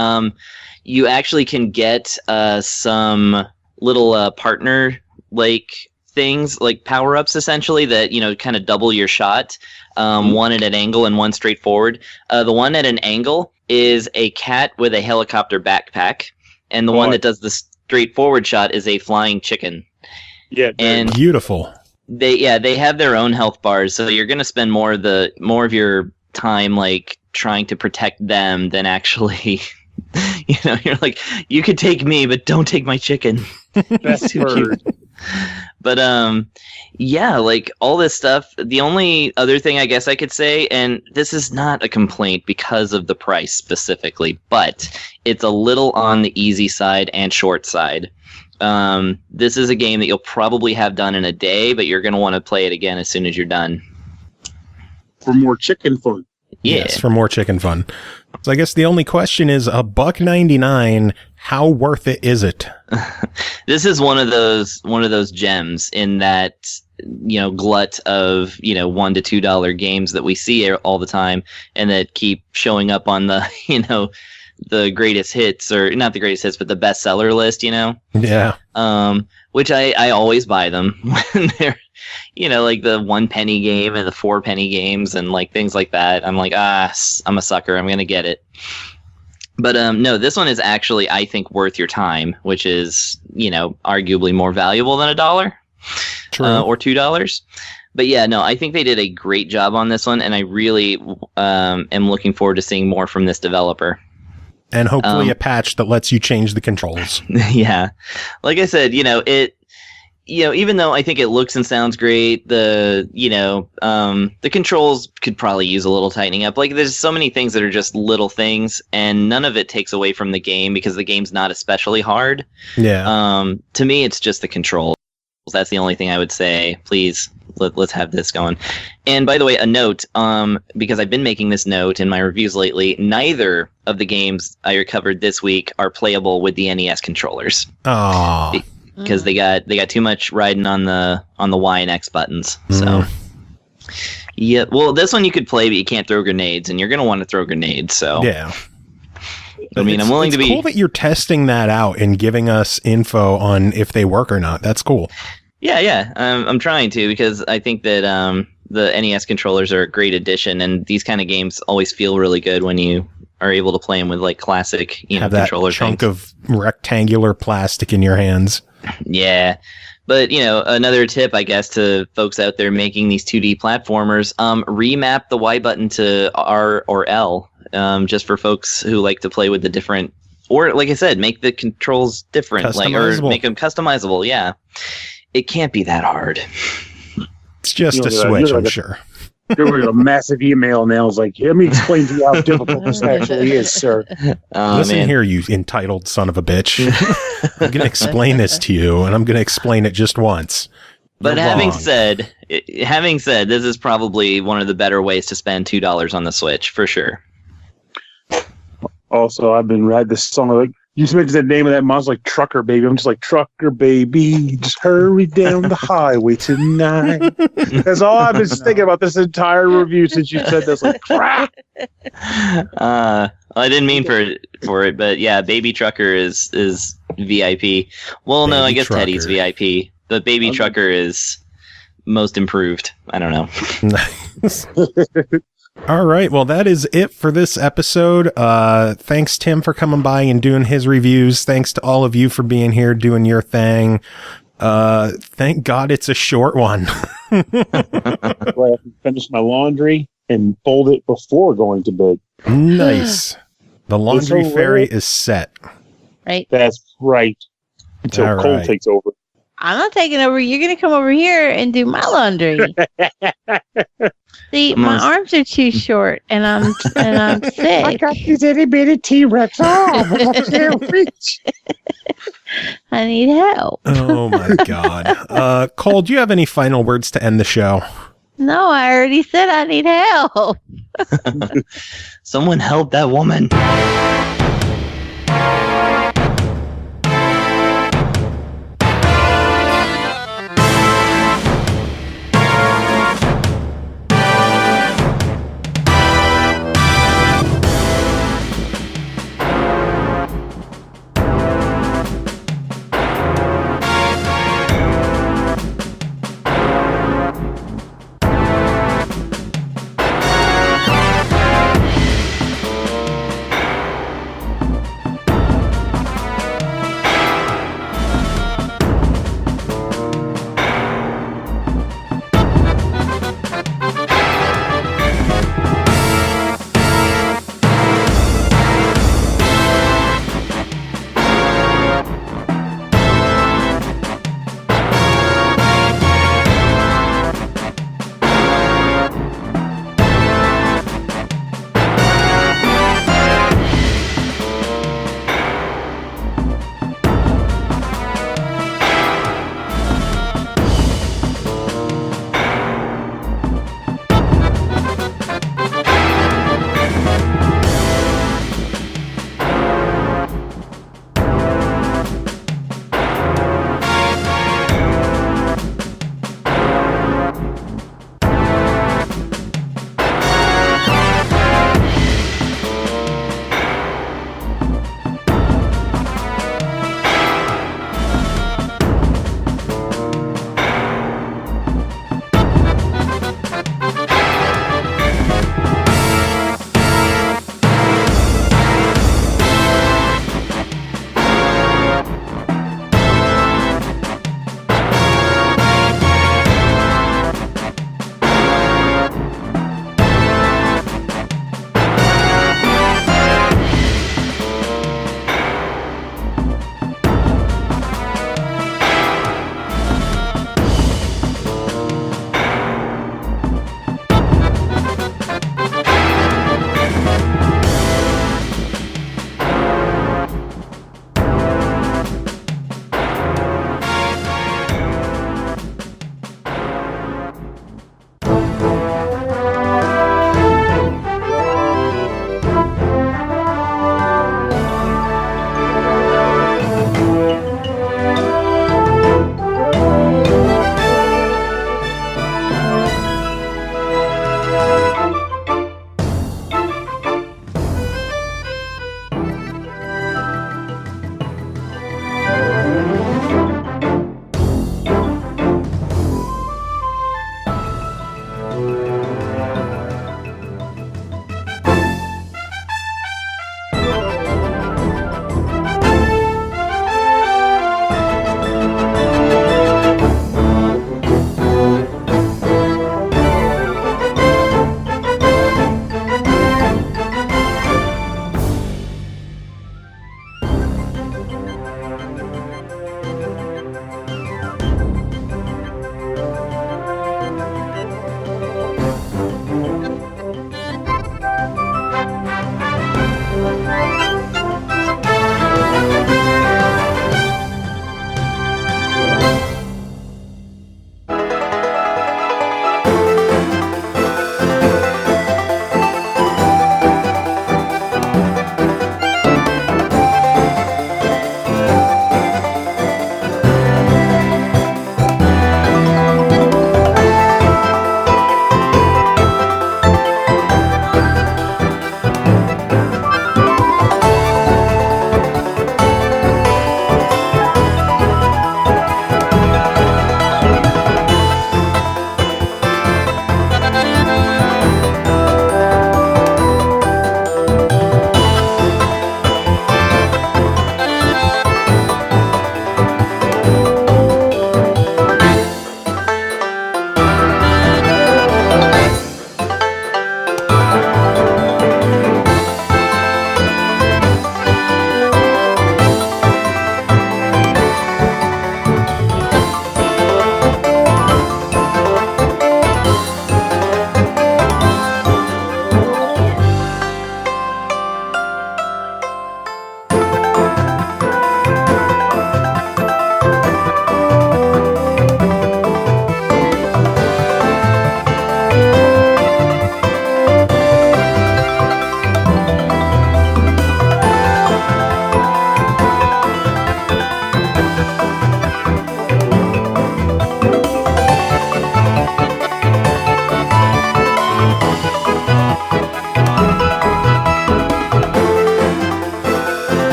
You actually can get some little partner-like things, like power-ups, essentially, that, kind of double your shot. One at an angle and one straightforward. The one at an angle is a cat with a helicopter backpack. And the one that does the straightforward shot is a flying chicken. Yeah, and beautiful. They have their own health bars, so you're going to spend more of your time like trying to protect them than actually. You're like, you could take me, but don't take my chicken. That's too cute. But like all this stuff. The only other thing I guess I could say, and this is not a complaint because of the price specifically, but it's a little on the easy side and short side. This is a game that you'll probably have done in a day, but you're going to want to play it again as soon as you're done. For more chicken fun. Yeah. Yes, for more chicken fun. So I guess the only question is, $1.99, how worth it is it? This is one of those gems in that glut of $1 to $2 games that we see all the time and that keep showing up on the the greatest hits, or not the greatest hits, but the bestseller list, Yeah. Which I always buy them when they're, like the 1 penny game and the 4 penny games and like things like that. I'm like, I'm a sucker. I'm going to get it. But no, this one is actually, I think, worth your time, which is, arguably more valuable than $1. True. Or $2. But yeah, no, I think they did a great job on this one. And I really am looking forward to seeing more from this developer. And hopefully a patch that lets you change the controls. Yeah. Like I said, even though I think it looks and sounds great, the controls could probably use a little tightening up. Like, there's so many things that are just little things, and none of it takes away from the game because the game's not especially hard. Yeah. To me, it's just the controls. That's the only thing I would say. Please, let's have this going. And by the way, a note, because I've been making this note in my reviews lately, neither of the games I recovered this week are playable with the NES controllers. Oh. Because they got too much riding on the Y and X buttons. So yeah, well, this one you could play, but you can't throw grenades, and you're gonna want to throw grenades. So yeah. I mean, I'm willing to be. It's cool that you're testing that out and giving us info on if they work or not. That's cool. Yeah. I'm trying to, because I think that the NES controllers are a great addition, and these kind of games always feel really good when you are able to play them with like classic, have controller that chunk things. Of rectangular plastic in your hands. Yeah. But, another tip, I guess, to folks out there making these 2D platformers, remap the Y button to R or L, just for folks who like to play with the different, or like I said, make the controls different, or make them customizable. Yeah. It can't be that hard. It's just a Switch, I'm sure. You're a massive email now. It's like, let me explain to you how difficult this actually is, sir. Listen here, you entitled son of a bitch. I'm going to explain this to you, and I'm going to explain it just once. But having said, this is probably one of the better ways to spend $2 on the Switch, for sure. Also, I've been riding this song, like, you just mentioned the name of that monster, like Trucker Baby. I'm just like, Trucker Baby, just hurry down the highway tonight. That's all I've been thinking about this entire review since you said this. Like, crap. I didn't mean for it, but yeah, Baby Trucker is VIP. Well, no, I guess Trucker. Teddy's VIP. The Baby Trucker is most improved. I don't know. All right. Well, that is it for this episode. Thanks, Tim, for coming by and doing his reviews. Thanks to all of you for being here, doing your thing. Thank God it's a short one. Where I can finish my laundry and fold it before going to bed. Nice. The laundry fairy is set. Right. That's right. Until All Cole right. takes over. I'm not taking over. You're going to come over here and do my laundry. See, my arms are too short, and I'm sick. I got these itty bitty T-Rex arms. I can't reach. I need help. Oh my God. Cole, do you have any final words to end the show? No, I already said I need help. Someone help that woman.